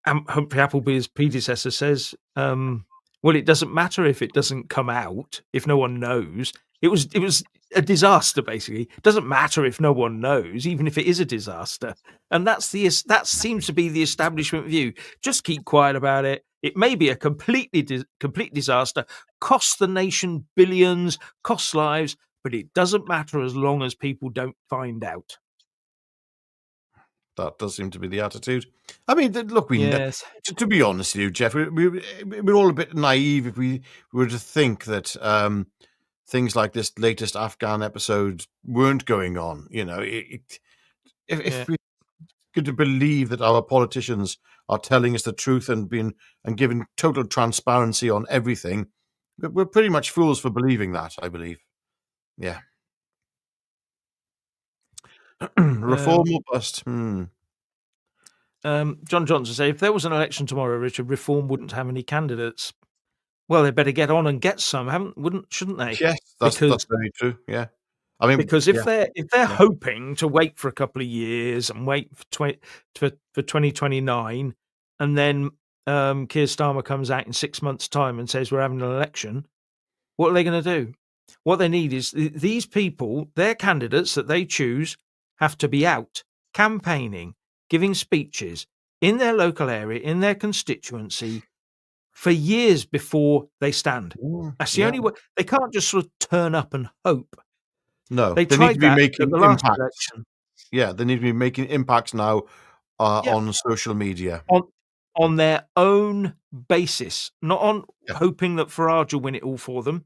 Humphrey Appleby's predecessor says, "Well, it doesn't matter if it doesn't come out, if no one knows. It was a disaster, basically. It doesn't matter if no one knows, even if it is a disaster." And that seems to be the establishment view. Just keep quiet about it. It may be a complete disaster, cost the nation billions, costs lives, but it doesn't matter as long as people don't find out. That does seem to be the attitude. I mean, look, Yes. to be honest with you, Jeff, we're all a bit naive if we were to think that things like this latest Afghan episode weren't going on. You know, if we could to believe that our politicians are telling us the truth and giving total transparency on everything, we're pretty much fools for believing that, I believe. Yeah. Reform or bust? John Johnson say if there was an election tomorrow, Richard, Reform wouldn't have any candidates. Well, they better get on and get some, shouldn't they? Yes, that's very true. Yeah. I mean, Because if they're hoping to wait for a couple of years and wait for 2029, and then Keir Starmer comes out in 6 months' time and says we're having an election, what are they going to do? What they need is these people, their candidates that they choose, have to be out campaigning, giving speeches in their local area, in their constituency, for years before they stand. That's the only way. They can't just sort of turn up and hope. No, They they need tried to be that at making the last impacts. election. Yeah, they need to be making impacts now Yeah. on social media. On their own basis, not on Yeah. hoping that Farage will win it all for them.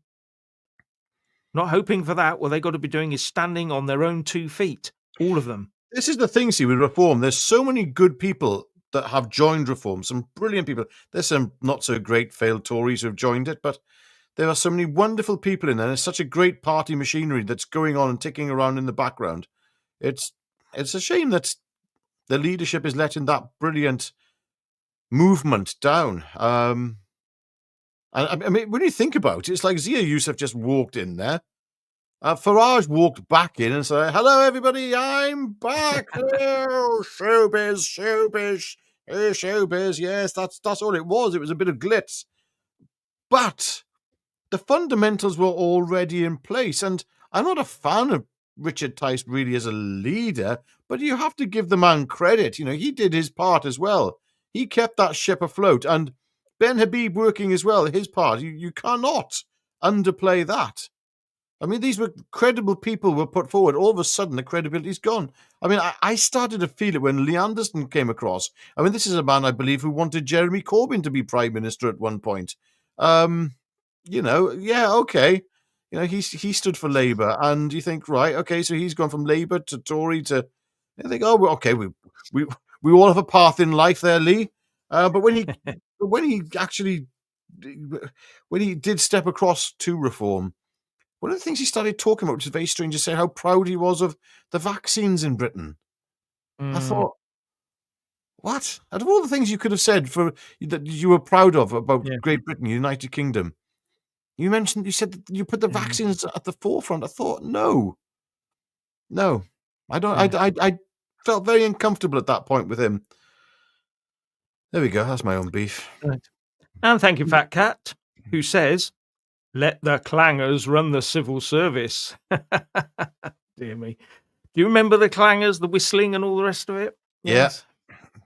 Not hoping for that. What they got to be doing is standing on their own 2 feet, all of them. This is the thing, see, with Reform. There's so many good people that have joined Reform, some brilliant people. There's some not so great failed Tories who have joined it, but there are so many wonderful people in there. There's such a great party machinery that's going on and ticking around in the background. It's a shame that the leadership is letting that brilliant movement down. I mean, when you think about it, it's like Zia Youssef just walked in there. Farage walked back in and said, "Hello, everybody, I'm back. Oh, showbiz, showbiz. Yes, that's all it was. It was a bit of glitz. But the fundamentals were already in place. And I'm not a fan of Richard Tice really as a leader, but you have to give the man credit. You know, he did his part as well. He kept that ship afloat. And Ben Habib working as well, his part. You cannot underplay that. I mean, these were credible people were put forward. All of a sudden, the credibility's gone. I mean, I started to feel it when Lee Anderson came across. I mean, this is a man, I believe, who wanted Jeremy Corbyn to be Prime Minister at one point. You know, yeah, okay. You know, he stood for Labour, and you think, right, okay, so he's gone from Labour to Tory to. You think, oh, well, okay, we all have a path in life there, Lee. But when he actually when he did step across to Reform, one of the things he started talking about, which is very strange, is saying how proud he was of the vaccines in Britain. I thought, what? Out of all the things you could have said that you were proud of about Yeah. Great Britain, United Kingdom, you said that you put the vaccines at the forefront. I thought, no, I don't. I felt very uncomfortable at that point with him. There we go. That's my own beef. Right. And thank you, Fat Cat, who says, "Let the clangers run the civil service." Dear me. Do you remember the clangers, the whistling, and all the rest of it? Yeah. Yes.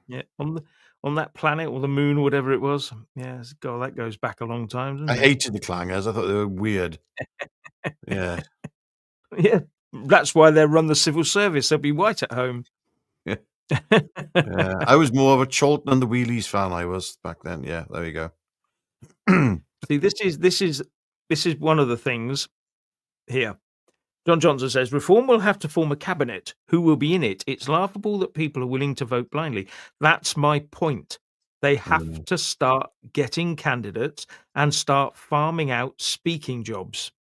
Yeah. On that planet or the moon or whatever it was. Yes. God, that goes back a long time, doesn't I it? hated the clangers. I thought they were weird. Yeah. Yeah. That's why they run the civil service. They'll be white at home. Yeah. Yeah. I was more of a Cholton and the Wheelies fan. I was back then. Yeah. There you go. See, this is one of the things here. John Johnson says, Reform will have to form a cabinet. Who will be in it? It's laughable that people are willing to vote blindly. That's my point. They have to start getting candidates and start farming out speaking jobs.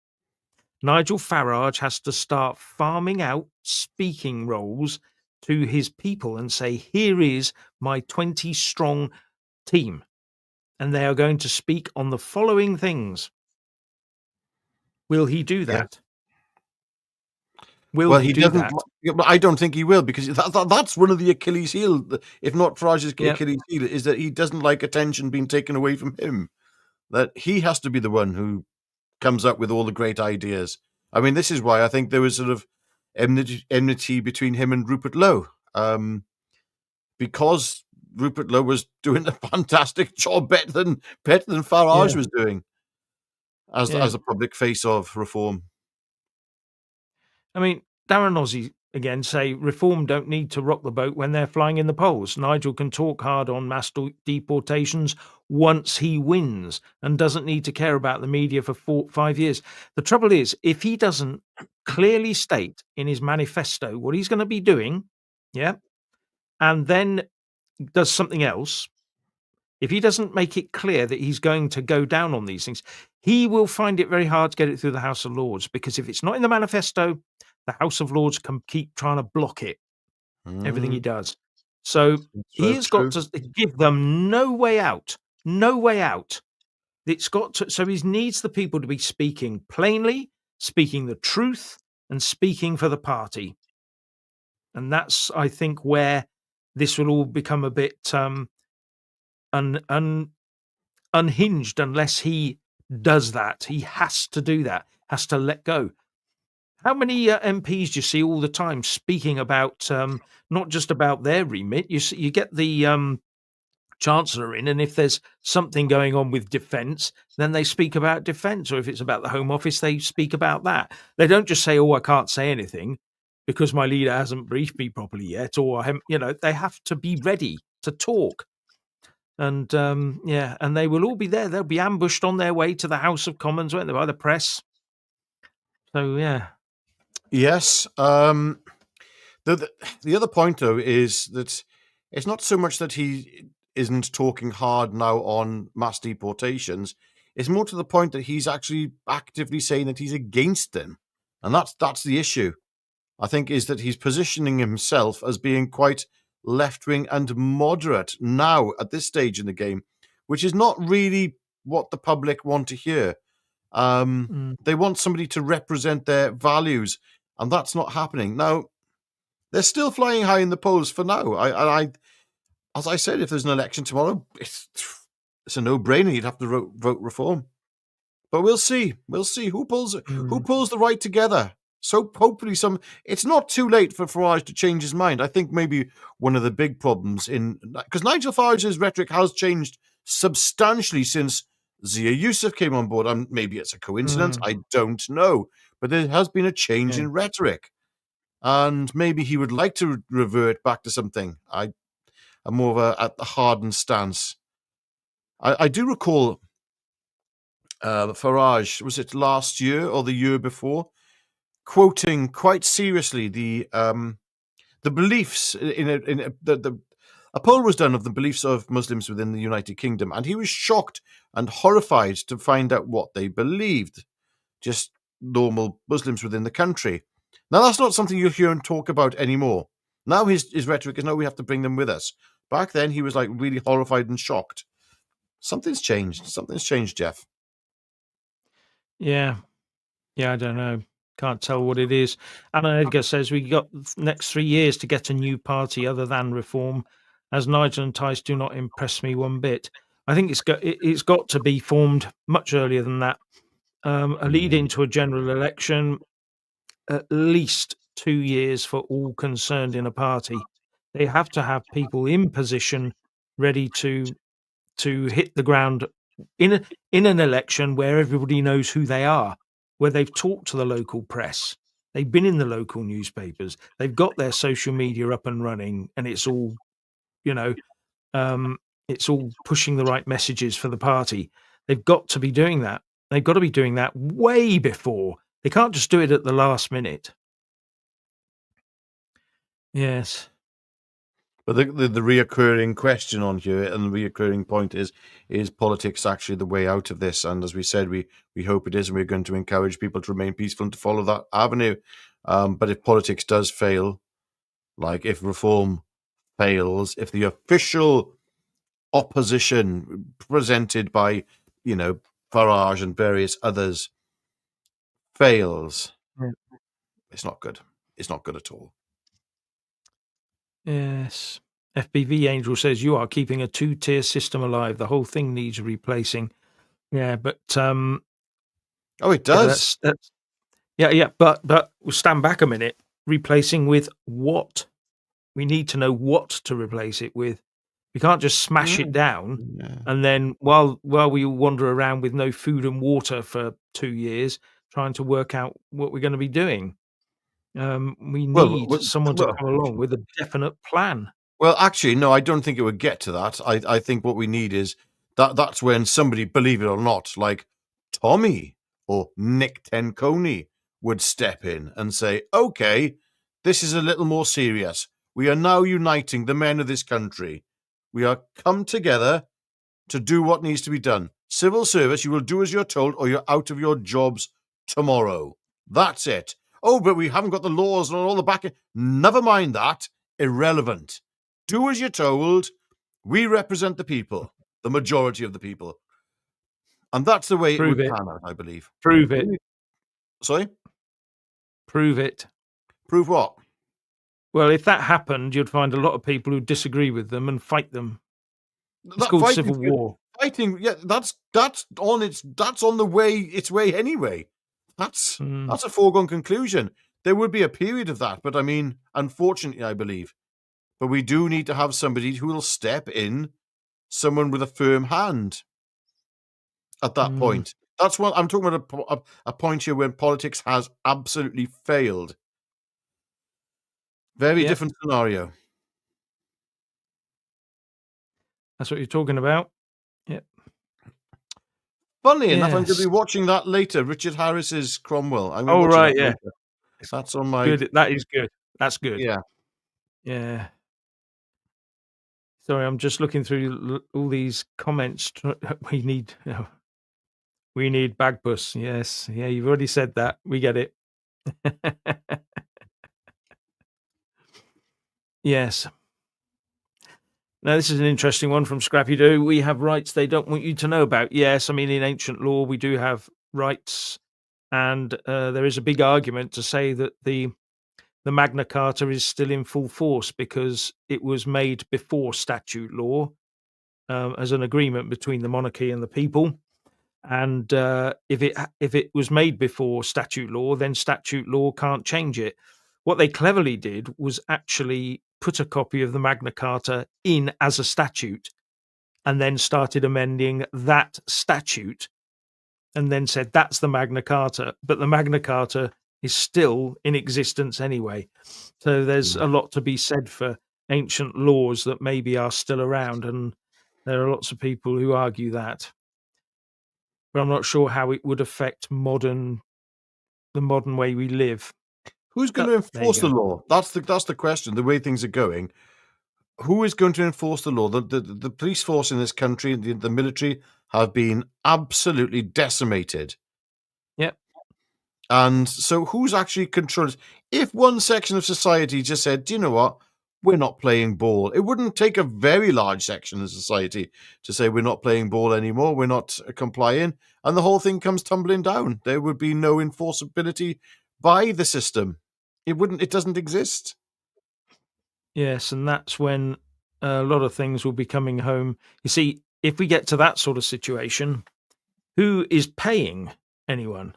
Nigel Farage has to start farming out speaking roles to his people and say, here is my 20 strong team. And they are going to speak on the following things. Will he do that? Will he do doesn't. that? But I don't think he will, because that's one of the Achilles heel. If not Farage's Achilles heel, is that he doesn't like attention being taken away from him. That he has to be the one who comes up with all the great ideas. I mean, this is why I think there was sort of enmity between him and Rupert Lowe, because Rupert Lowe was doing a fantastic job, better than Farage was doing as a public face of reform. I mean, Darren Ozzie again say Reform don't need to rock the boat when they're flying in the polls. Nigel can talk hard on mass deportations once he wins and doesn't need to care about the media for 5 years. The trouble is, if he doesn't clearly state in his manifesto what he's going to be doing, and then does something else, if he doesn't make it clear that he's going to go down on these things, he will find it very hard to get it through the House of Lords, because if it's not in the manifesto, the House of Lords can keep trying to block it, everything he does. So he has got to give them no way out. No way out. It's got to, so he needs the people to be speaking plainly, speaking the truth, and speaking for the party. And that's, I think, where this will all become a bit unhinged unless he does that. He has to do that, has to let go. How many MPs do you see all the time speaking about not just about their remit? You get the Chancellor in, and if there's something going on with defence, then they speak about defence, or if it's about the Home Office, they speak about that. They don't just say, "Oh, I can't say anything because my leader hasn't briefed me properly yet," or they have to be ready to talk. And and they will all be there. They'll be ambushed on their way to the House of Commons, won't they, by the press? So yes. The other point, though, is that it's not so much that he isn't talking hard now on mass deportations. It's more to the point that he's actually actively saying that he's against them, and that's the issue. I think is that he's positioning himself as being quite left-wing and moderate now at this stage in the game, which is not really what the public want to hear. They want somebody to represent their values, and that's not happening. Now, they're still flying high in the polls for now. I as I said, if there's an election tomorrow, it's a no-brainer. You'd have to vote Reform. But we'll see. We'll see who pulls the right together. So hopefully it's not too late for Farage to change his mind. I think maybe one of the big problems because Nigel Farage's rhetoric has changed substantially since Zia Youssef came on board. Maybe it's a coincidence. I don't know. But there has been a change in rhetoric. And maybe he would like to revert back to something. I'm more of a hardened stance. I do recall Farage, was it last year or the year before, quoting quite seriously the beliefs a poll was done of the beliefs of Muslims within the United Kingdom, and he was shocked and horrified to find out what they believed. Just normal Muslims within the country. Now, that's not something you hear him talk about anymore. Now his rhetoric is, no, we have to bring them with us. Back then, he was like really horrified and shocked. Something's changed. Something's changed, Jeff. Yeah. Yeah, I don't know. Can't tell what it is. Anna Edgar says we got next 3 years to get a new party other than Reform, as Nigel and Tice do not impress me one bit. I think it's got to be formed much earlier than that. A lead into a general election, at least 2 years for all concerned in a party. They have to have people in position ready to hit the ground in an election where everybody knows who they are, where they've talked to the local press, they've been in the local newspapers, they've got their social media up and running, and it's all, you know, it's all pushing the right messages for the party. They've got to be doing that. They've got to be doing that way before. They can't just do it at the last minute. Yes. But the reoccurring question on here and the reoccurring point is politics actually the way out of this? And as we said, we hope it is, and we're going to encourage people to remain peaceful and to follow that avenue. But if politics does fail, like if Reform fails, if the official opposition presented by, Farage and various others fails, it's not good. It's not good at all. Yes. FBV Angel says you are keeping a 2-tier system alive. The whole thing needs replacing. Yeah, but oh, it does. But we'll stand back a minute. Replacing with what? We need to know what to replace it with. We can't just smash it down and then while we wander around with no food and water for 2 years trying to work out what we're going to be doing. We need someone to come along with a definite plan. Well, actually, no, I don't think it would get to that. I think what we need is that's when somebody, believe it or not, like Tommy or Nick Tenconi would step in and say, okay, this is a little more serious. We are now uniting the men of this country. We are come together to do what needs to be done. Civil service, you will do as you're told or you're out of your jobs tomorrow. That's it. Oh, but we haven't got the laws and all the back. Never mind that. Irrelevant. Do as you're told. We represent the people, the majority of the people. And that's the way it would pan out, I believe. Prove it. Sorry? Prove it. Prove what? Well, if that happened, you'd find a lot of people who disagree with them and fight them. It's called civil war. Fighting, yeah, that's on its way anyway. That's a foregone conclusion. There would be a period of that, but I mean, unfortunately, I believe. But we do need to have somebody who will step in, someone with a firm hand at that point. That's what I'm talking about, a point here when politics has absolutely failed. Very different scenario. That's what you're talking about. Yep. Funnily enough, I'm going to be watching that later. Richard Harris's Cromwell. Oh, right, yeah. That's on my... Good. That is good. That's good. Yeah. Yeah. Sorry, I'm just looking through all these comments. We need Bagpuss. Yes. Yeah, you've already said that. We get it. Yes. Now, this is an interesting one from Scrappy Doo. We have rights they don't want you to know about. Yes, I mean, in ancient law, we do have rights. And there is a big argument to say that the Magna Carta is still in full force because it was made before statute law as an agreement between the monarchy and the people. And if it was made before statute law, then statute law can't change it. What they cleverly did was actually put a copy of the Magna Carta in as a statute and then started amending that statute and then said that's the Magna Carta. But the Magna Carta is still in existence anyway. So there's a lot to be said for ancient laws that maybe are still around. And there are lots of people who argue that. But I'm not sure how it would affect the modern way we live. Who's going to enforce the law? That's the question. The way things are going, who is going to enforce the law? The police force in this country, the military, have been absolutely decimated. Yep. And so who's actually controlling? If one section of society just said, do you know what? We're not playing ball. It wouldn't take a very large section of society to say we're not playing ball anymore. We're not complying. And the whole thing comes tumbling down. There would be no enforceability by the system. It doesn't exist. Yes, and that's when a lot of things will be coming home. You see, if we get to that sort of situation, who is paying anyone?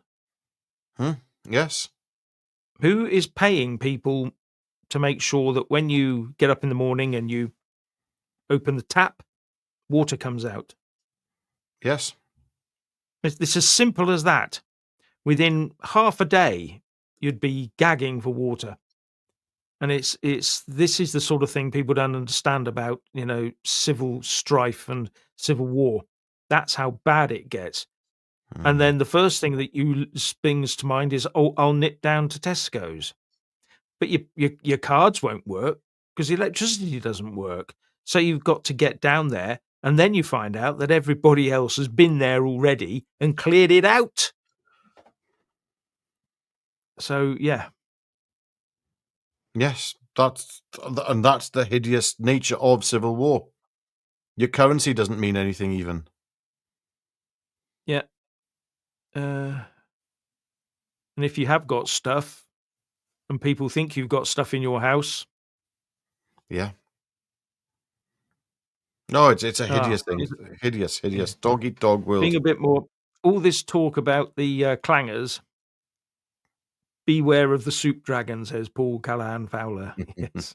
Yes. Who is paying people to make sure that when you get up in the morning and you open the tap, water comes out? Yes. It's as simple as that. Within half a day, you'd be gagging for water. And it's this is the sort of thing people don't understand about, civil strife and civil war. That's how bad it gets. And Mm. then the first thing that springs to mind is, "Oh, I'll nip down to Tesco's." But your cards won't work because the electricity doesn't work. So you've got to get down there, and then you find out that everybody else has been there already and cleared it out. So, yeah. Yes. That's the hideous nature of civil war. Your currency doesn't mean anything even. Yeah. And if you have got stuff and people think you've got stuff in your house. Yeah. No, it's a Ah, hideous thing. is it? Hideous, Yeah. hideous. Dog eat dog Being world. a bit more all this talk about the, clangers, beware of the soup dragon, says Paul Callahan Fowler. Yes,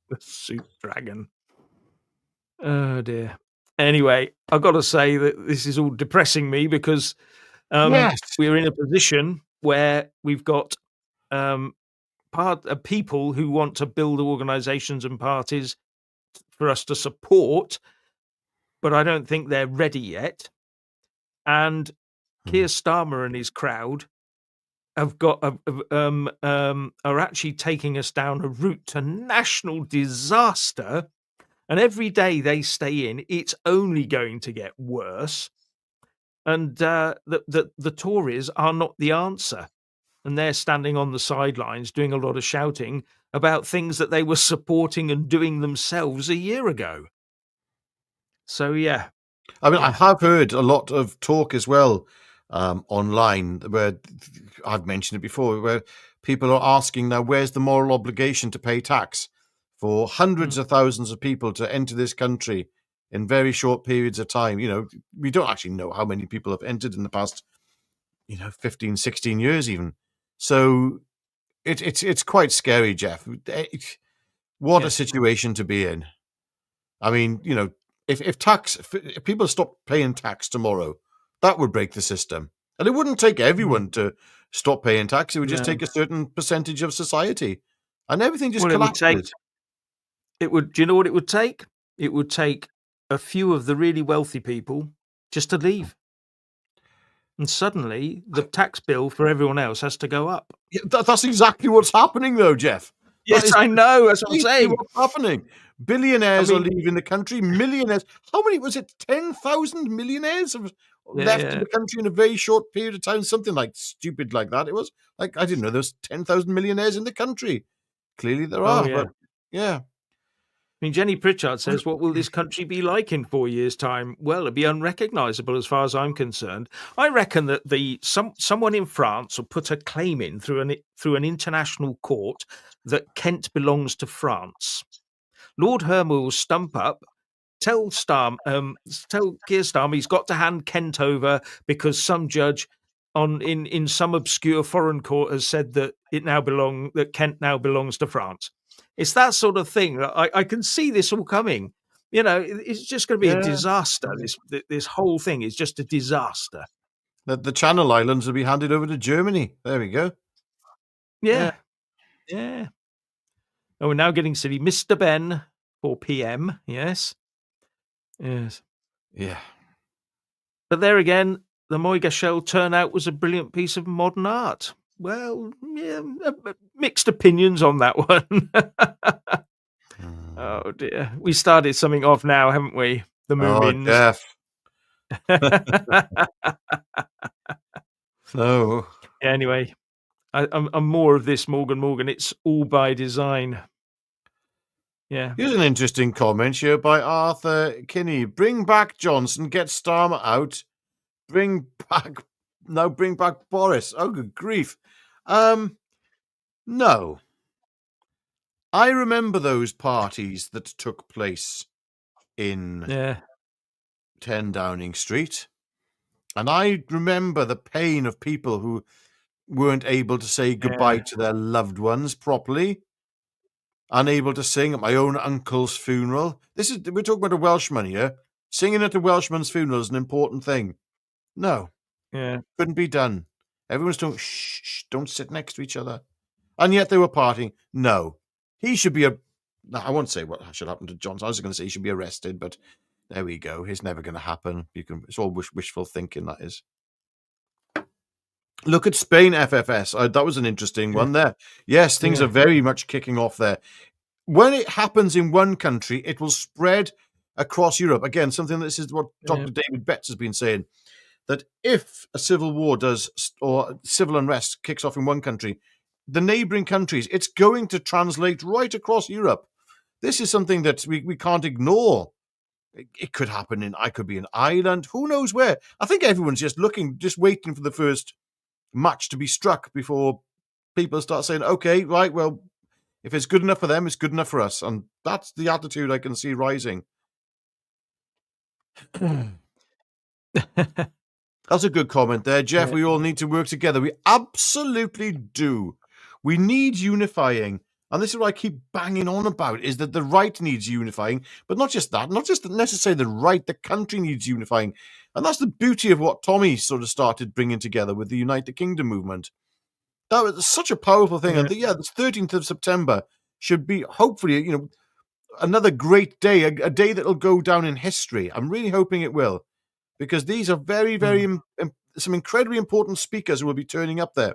the soup dragon. Oh, dear. Anyway, I've gotta say that this is all depressing me because, Yes. we're in a position where we've got, um, people who want to build organizations and parties for us to support, but I don't think they're ready yet. And Keir Mm. Starmer and his crowd have got are actually taking us down a route to national disaster, and every day they stay in, it's only going to get worse. And the Tories are not the answer, and they're standing on the sidelines doing a lot of shouting about things that they were supporting and doing themselves a year ago. So yeah, I mean, I yeah, have heard a lot of talk as well online where I've mentioned it before, where people are asking now, where's the moral obligation to pay tax for mm, hundreds of thousands of people to enter this country in very short periods of time? We don't actually know how many people have entered in the past, 15, 16 years even. So it's quite scary, Jeff. What a yes, situation to be in. I mean, if people stop paying tax tomorrow, that would break the system. And it wouldn't take mm, everyone to stop paying tax. It would just no. take a certain percentage of society, and everything just Well, it would take collapses. it would. Do you know what it would take? It would take a few of the really wealthy people just to leave, and suddenly the tax bill for everyone else has to go up. Yeah, that's exactly what's happening, though, Jeff. That Yes, is I know. That's what I'm precisely saying. what's happening. I Billionaires are mean, leaving the country. Millionaires. How many was it? 10,000 millionaires have yeah, left yeah. the country in a very short period of time. Something like stupid like that. It was like I didn't know there was 10,000 millionaires in the country. Clearly there Oh, are, yeah. but yeah. I mean, Jenny Pritchard says, "What will this country be like in 4 years' time?" Well, it'd be unrecognisable as far as I'm concerned. I reckon that someone in France will put a claim in through an international court that Kent belongs to France. Lord Hermer will stump up, tell Keir Starmer he's got to hand Kent over because some judge in some obscure foreign court has said that Kent now belongs to France. It's that sort of thing that I can see this all coming. It's just going to be a Yeah. disaster. This whole thing is just a disaster. The Channel Islands will be handed over to Germany. There we go. Yeah. Yeah, yeah. Oh, we're now getting silly, Mr. Ben for PM. Yes, yes. Yeah. But there again, the Moyga turnout was a brilliant piece of modern art. Well, yeah, mixed opinions on that one. Mm. Oh dear. We started something off now, haven't we? The Oh, Moomins. Jeff. No. Anyway, I'm more of this, Morgan. It's all by design. Yeah. Here's an interesting comment here by Arthur Kinney. Bring back Johnson, get Starmer out. Bring back Boris. Oh, good grief. No. I remember those parties that took place in Yeah. 10 Downing Street. And I remember the pain of people who weren't able to say goodbye to their loved ones properly. Unable to sing at my own uncle's funeral. We're talking about a Welshman here. Singing at a Welshman's funeral is an important thing. No, Yeah. couldn't be done. Everyone's talking, shh, don't sit next to each other. And yet they were partying. No, he should be I won't say what should happen to Johnson. I was going to say he should be arrested, but there we go. It's never going to happen. It's all wishful thinking, that is. Look at Spain FFS. That was an interesting one there. Yes, things are very much kicking off there. When it happens in one country, it will spread across Europe. Again, this is what Dr. David Betts has been saying, that if a civil war or civil unrest kicks off in one country, the neighboring countries, it's going to translate right across Europe. This is something that we can't ignore. It could happen I could be in Ireland, who knows where. I think everyone's just waiting for the first match to be struck before people start saying, okay, right, well, if it's good enough for them, it's good enough for us. And that's the attitude I can see rising. That's a good comment there, Jeff. We all need to work together. We absolutely do. We need unifying. And this is what I keep banging on about, is that the right needs unifying, but not just that, not just necessarily the right, the country needs unifying. And that's the beauty of what Tommy sort of started bringing together with the United Kingdom movement. That was such a powerful thing. And this 13th of September should be, hopefully, another great day, a day that will go down in history. I'm really hoping it will, because these are very, very, some incredibly important speakers who will be turning up there.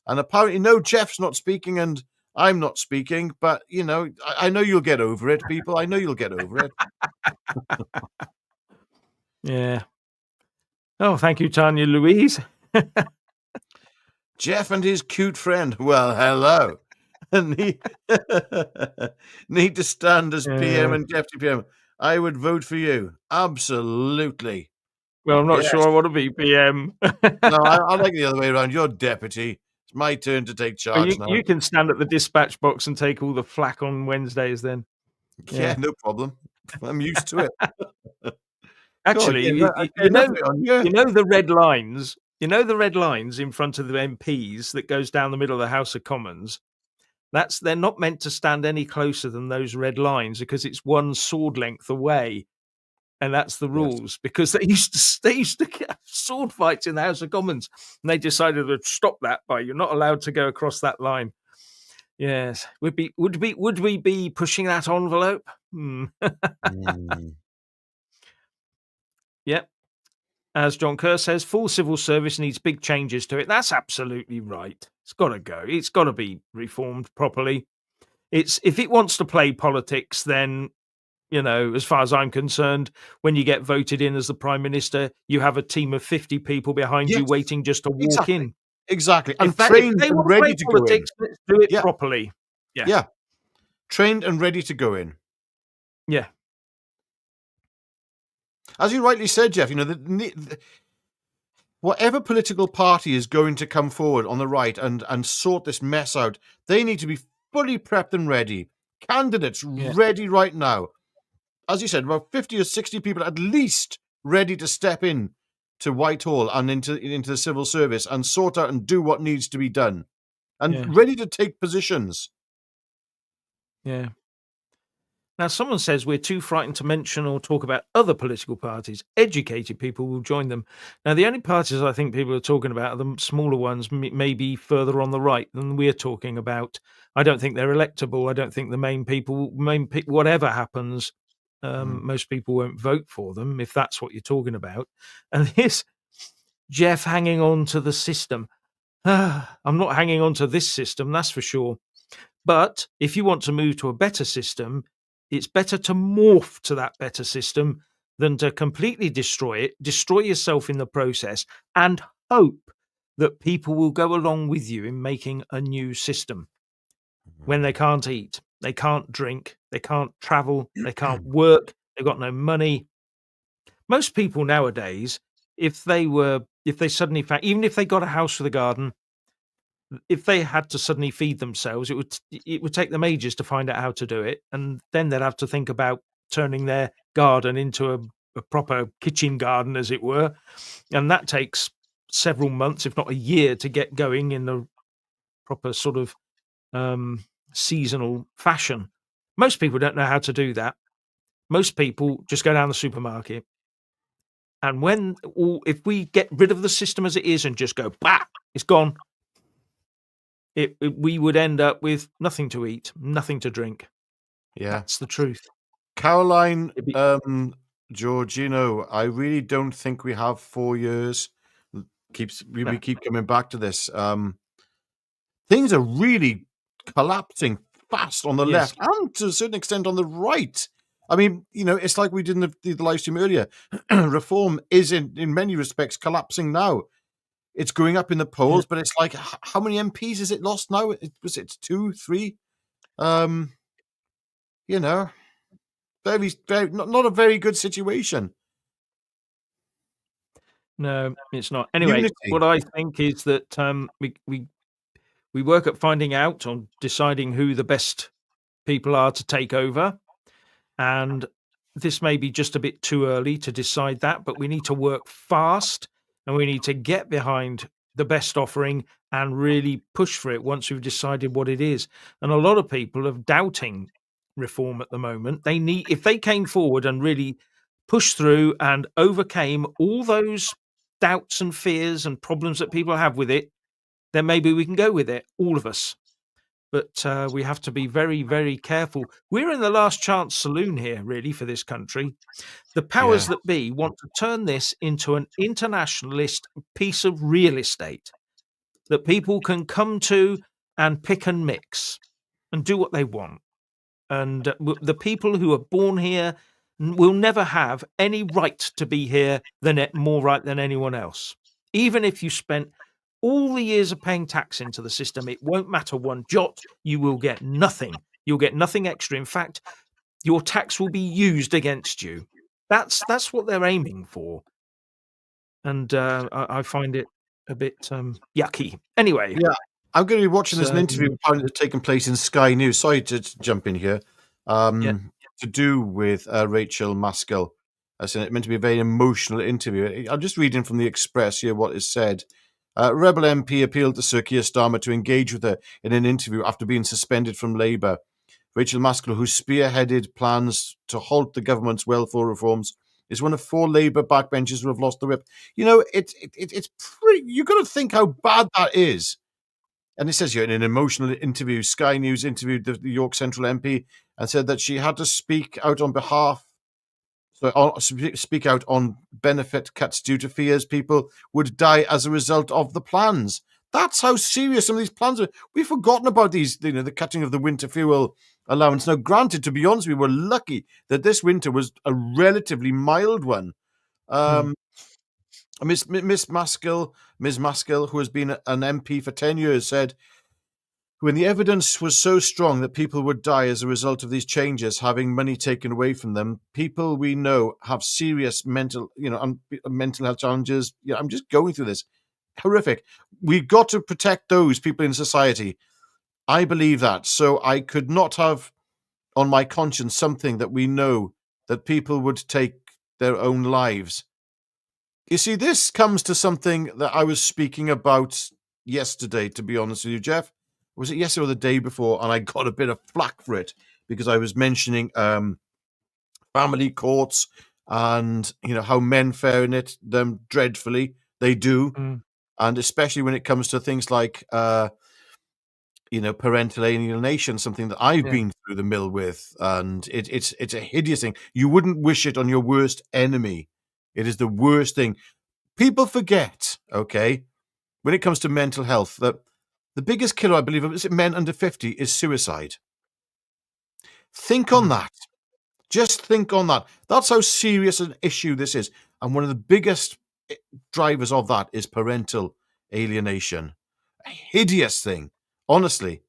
And apparently, no, Jeff's not speaking and I'm not speaking, but, I know you'll get over it, people. I know you'll get over it. Yeah. Oh, thank you, Tanya Louise. Jeff and his cute friend. Well, hello. need to stand as PM and Deputy PM. I would vote for you. Absolutely. Well, I'm not sure I want to be PM. No, I like the other way around. You're deputy. It's my turn to take charge now. You can stand at the dispatch box and take all the flack on Wednesdays then. Yeah, no problem. I'm used to it. Actually, you know the red lines. You know the red lines in front of the MPs that goes down the middle of the House of Commons? They're not meant to stand any closer than those red lines because it's one sword length away. And that's the rules, because they used to get sword fights in the House of Commons, and they decided to stop that by you're not allowed to go across that line. Yes, would we be pushing that envelope? Yep. As John Kerr says, full civil service needs big changes to it. That's absolutely right. It's got to go. It's got to be reformed properly. If it wants to play politics, then, as far as I'm concerned, when you get voted in as the Prime Minister, you have a team of 50 people behind you waiting just to walk in. Exactly. And trained and ready to go in. Let's do it properly. Yeah. Trained and ready to go in. Yeah. As you rightly said, Jeff, whatever political party is going to come forward on the right and sort this mess out, they need to be fully prepped and ready. Candidates ready right now. As you said, about 50 or 60 people at least ready to step in to Whitehall and into the civil service and sort out and do what needs to be done. And ready to take positions. Yeah. Now, someone says we're too frightened to mention or talk about other political parties. Educated people will join them. Now, the only parties I think people are talking about are the smaller ones, maybe further on the right than we're talking about. I don't think they're electable. I don't think the main people, whatever happens, most people won't vote for them, if that's what you're talking about. And this, Jeff hanging on to the system. I'm not hanging on to this system, that's for sure. But if you want to move to a better system, it's better to morph to that better system than to completely destroy it, destroy yourself in the process, and hope that people will go along with you in making a new system when they can't eat, they can't drink, they can't travel, they can't work, they've got no money. Most people nowadays, if they suddenly found, even if they got a house with a garden, if they had to suddenly feed themselves, it would take them ages to find out how to do it, and then they'd have to think about turning their garden into a proper kitchen garden, as it were, and that takes several months, if not a year, to get going in the proper sort of um, seasonal fashion. Most people don't know how to do that. Most people just go down the supermarket, and if we get rid of the system as it is and just go, bah, it's gone, we would end up with nothing to eat, nothing to drink. Yeah. That's the truth. Caroline, It'd be- Georgino, I really don't think we have 4 years. We No. keep coming back to this. Things are really collapsing fast on the Yes. left and to a certain extent on the right. I mean, it's like we did in the live stream earlier. Reform is in many respects collapsing now. It's going up in the polls, but it's like, how many MPs has it lost now? Was it 2, 3? Very, very, not a very good situation. No, it's not. Anyway, Unity. what I think is that we work at finding out, on deciding who the best people are to take over, and this may be just a bit too early to decide that, but we need to work fast, and we need to get behind the best offering and really push for it once we've decided what it is. And a lot of people are doubting reform at the moment. If they came forward and really pushed through and overcame all those doubts and fears and problems that people have with it, then maybe we can go with it, all of us. But we have to be very, very careful. We're in the last chance saloon here, really, for this country. The powers that be want to turn this into an internationalist piece of real estate that people can come to and pick and mix and do what they want. And the people who are born here will never have any right to be here more right than anyone else. Even if you spent all the years of paying tax into the system, it won't matter one jot. You will get nothing. You'll get nothing extra. In fact, your tax will be used against you. That's what they're aiming for. And I find it a bit yucky. Anyway. Yeah, I'm going to be watching this an interview apparently that's taking place in Sky News. Sorry to jump in here. To do with Rachel Maskell. I said it meant to be a very emotional interview. I'm just reading from the Express here what is said. Rebel MP appealed to Sir Keir Starmer to engage with her in an interview after being suspended from Labour. Rachel Maskell, who spearheaded plans to halt the government's welfare reforms, is one of 4 Labour backbenchers who have lost the whip. It's pretty. You've got to think how bad that is. And it says here in an emotional interview, Sky News interviewed the York Central MP and said that she had to speak out on benefit cuts due to fears people would die as a result of the plans. That's how serious some of these plans are. We've forgotten about these, the cutting of the winter fuel allowance. Now, granted, to be honest, we were lucky that this winter was a relatively mild one. Miss Maskell, who has been an MP for 10 years, said, when the evidence was so strong that people would die as a result of these changes, having money taken away from them, people we know have serious mental health challenges. I'm just going through this. Horrific. We've got to protect those people in society. I believe that. So I could not have on my conscience something that we know that people would take their own lives. You see, this comes to something that I was speaking about yesterday, to be honest with you, Jeff. Was it yesterday or the day before? And I got a bit of flack for it because I was mentioning family courts and, how men fare in them dreadfully. They do. And especially when it comes to things like, parental alienation, something that I've been through the mill with. And it's a hideous thing. You wouldn't wish it on your worst enemy. It is the worst thing. People forget, okay, when it comes to mental health, that the biggest killer, I believe, of men under 50 is suicide. Think on that. Just think on that. That's how serious an issue this is. And one of the biggest drivers of that is parental alienation. A hideous thing. Honestly.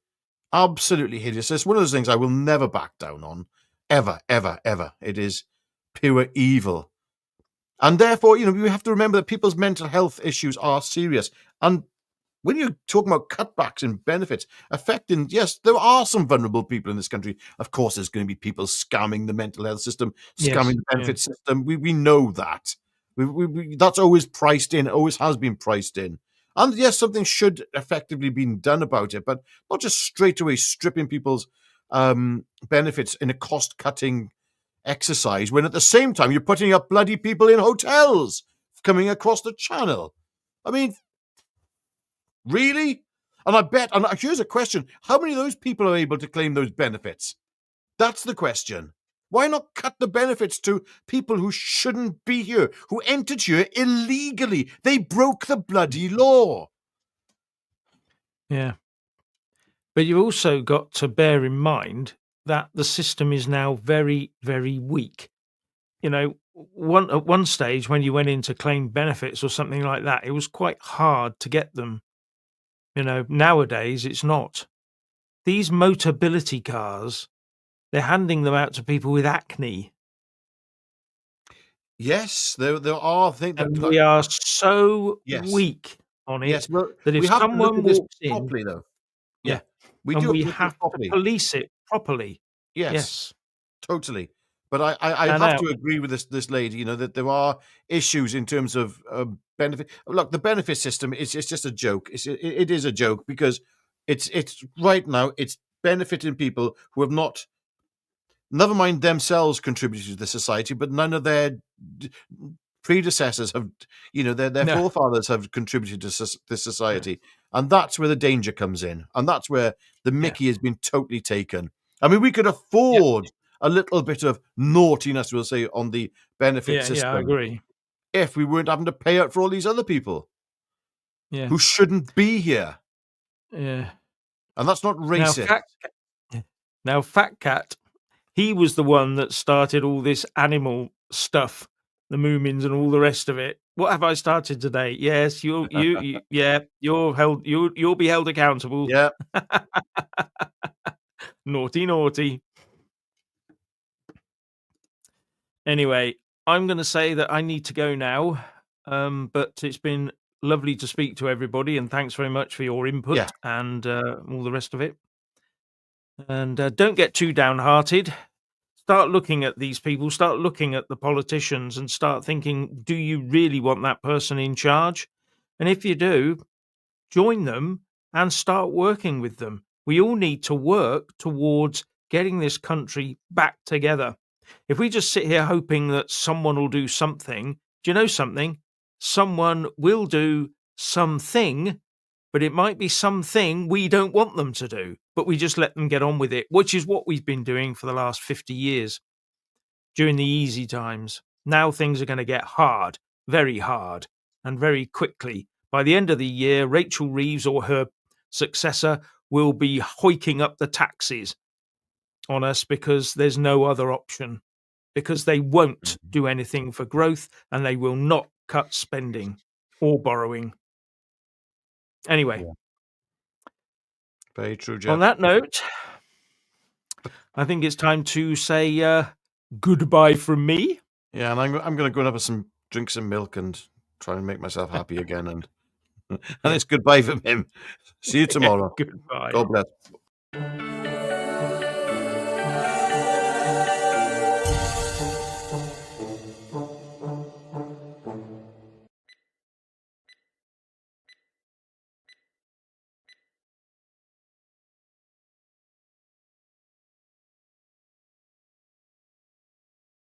Absolutely hideous. It's one of those things I will never back down on. Ever, ever, ever. It is pure evil. And therefore, we have to remember that people's mental health issues are serious. And when you're talking about cutbacks in benefits affecting, yes, there are some vulnerable people in this country. Of course, there's going to be people scamming the mental health system, scamming the benefit system. We know that. That's always priced in, always has been priced in. And yes, something should effectively be done about it, but not just straight away stripping people's benefits in a cost-cutting exercise when at the same time you're putting up bloody people in hotels coming across the channel. I mean, really? And here's a question. How many of those people are able to claim those benefits? That's the question. Why not cut the benefits to people who shouldn't be here, who entered here illegally? They broke the bloody law. Yeah. But you've also got to bear in mind that the system is now very, very weak. At one stage when you went in to claim benefits or something like that, it was quite hard to get them. Nowadays it's not. These Motability cars, they're handing them out to people with acne. Yes, there are things that And we are so Yes. weak on it Yes, well, that if we have to look someone at this walks in, properly, though. yeah, We and do we have to look at have it to properly. police it properly. Yes, Yes. totally. But I And have now, to agree with this lady, that there are issues in terms of benefit. Look, the benefit system is just a joke. It is a joke because it's right now it's benefiting people who have not, never mind themselves, contributed to the society, but none of their predecessors have, their no, forefathers have contributed to this society. And that's where the danger comes in. And that's where the Mickey has been totally taken. I mean, we could afford a little bit of naughtiness, we'll say, on the benefit system. I agree. If we weren't having to pay out for all these other people Yeah, who shouldn't be here. yeah. And that's not racist. Now, Fat Cat, he was the one that started all this animal stuff, the Moomins and all the rest of it. What have I started today? Yes, you'll be held accountable. Yeah. Naughty. Anyway, I'm going to say that I need to go now. But it's been lovely to speak to everybody, and thanks very much for your input and all the rest of it. And don't get too downhearted. Start looking at these people, start looking at the politicians, and start thinking, do you really want that person in charge? And if you do, join them and start working with them. We all need to work towards getting this country back together. If we just sit here hoping that someone will do something, do you know something? Someone will do something, but it might be something we don't want them to do, but we just let them get on with it, which is what we've been doing for the last 50 years during the easy times. Now things are going to get hard, very hard, and very quickly. By the end of the year, Rachel Reeves or her successor will be hoiking up the taxes on us because there's no other option, because they won't do anything for growth and they will not cut spending or borrowing. Anyway, very true, Jeff. On that note, I think it's time to say goodbye from me. Yeah, and I'm going to go and have drink some milk and try and make myself happy again. And it's goodbye from him. See you tomorrow. Goodbye. God bless.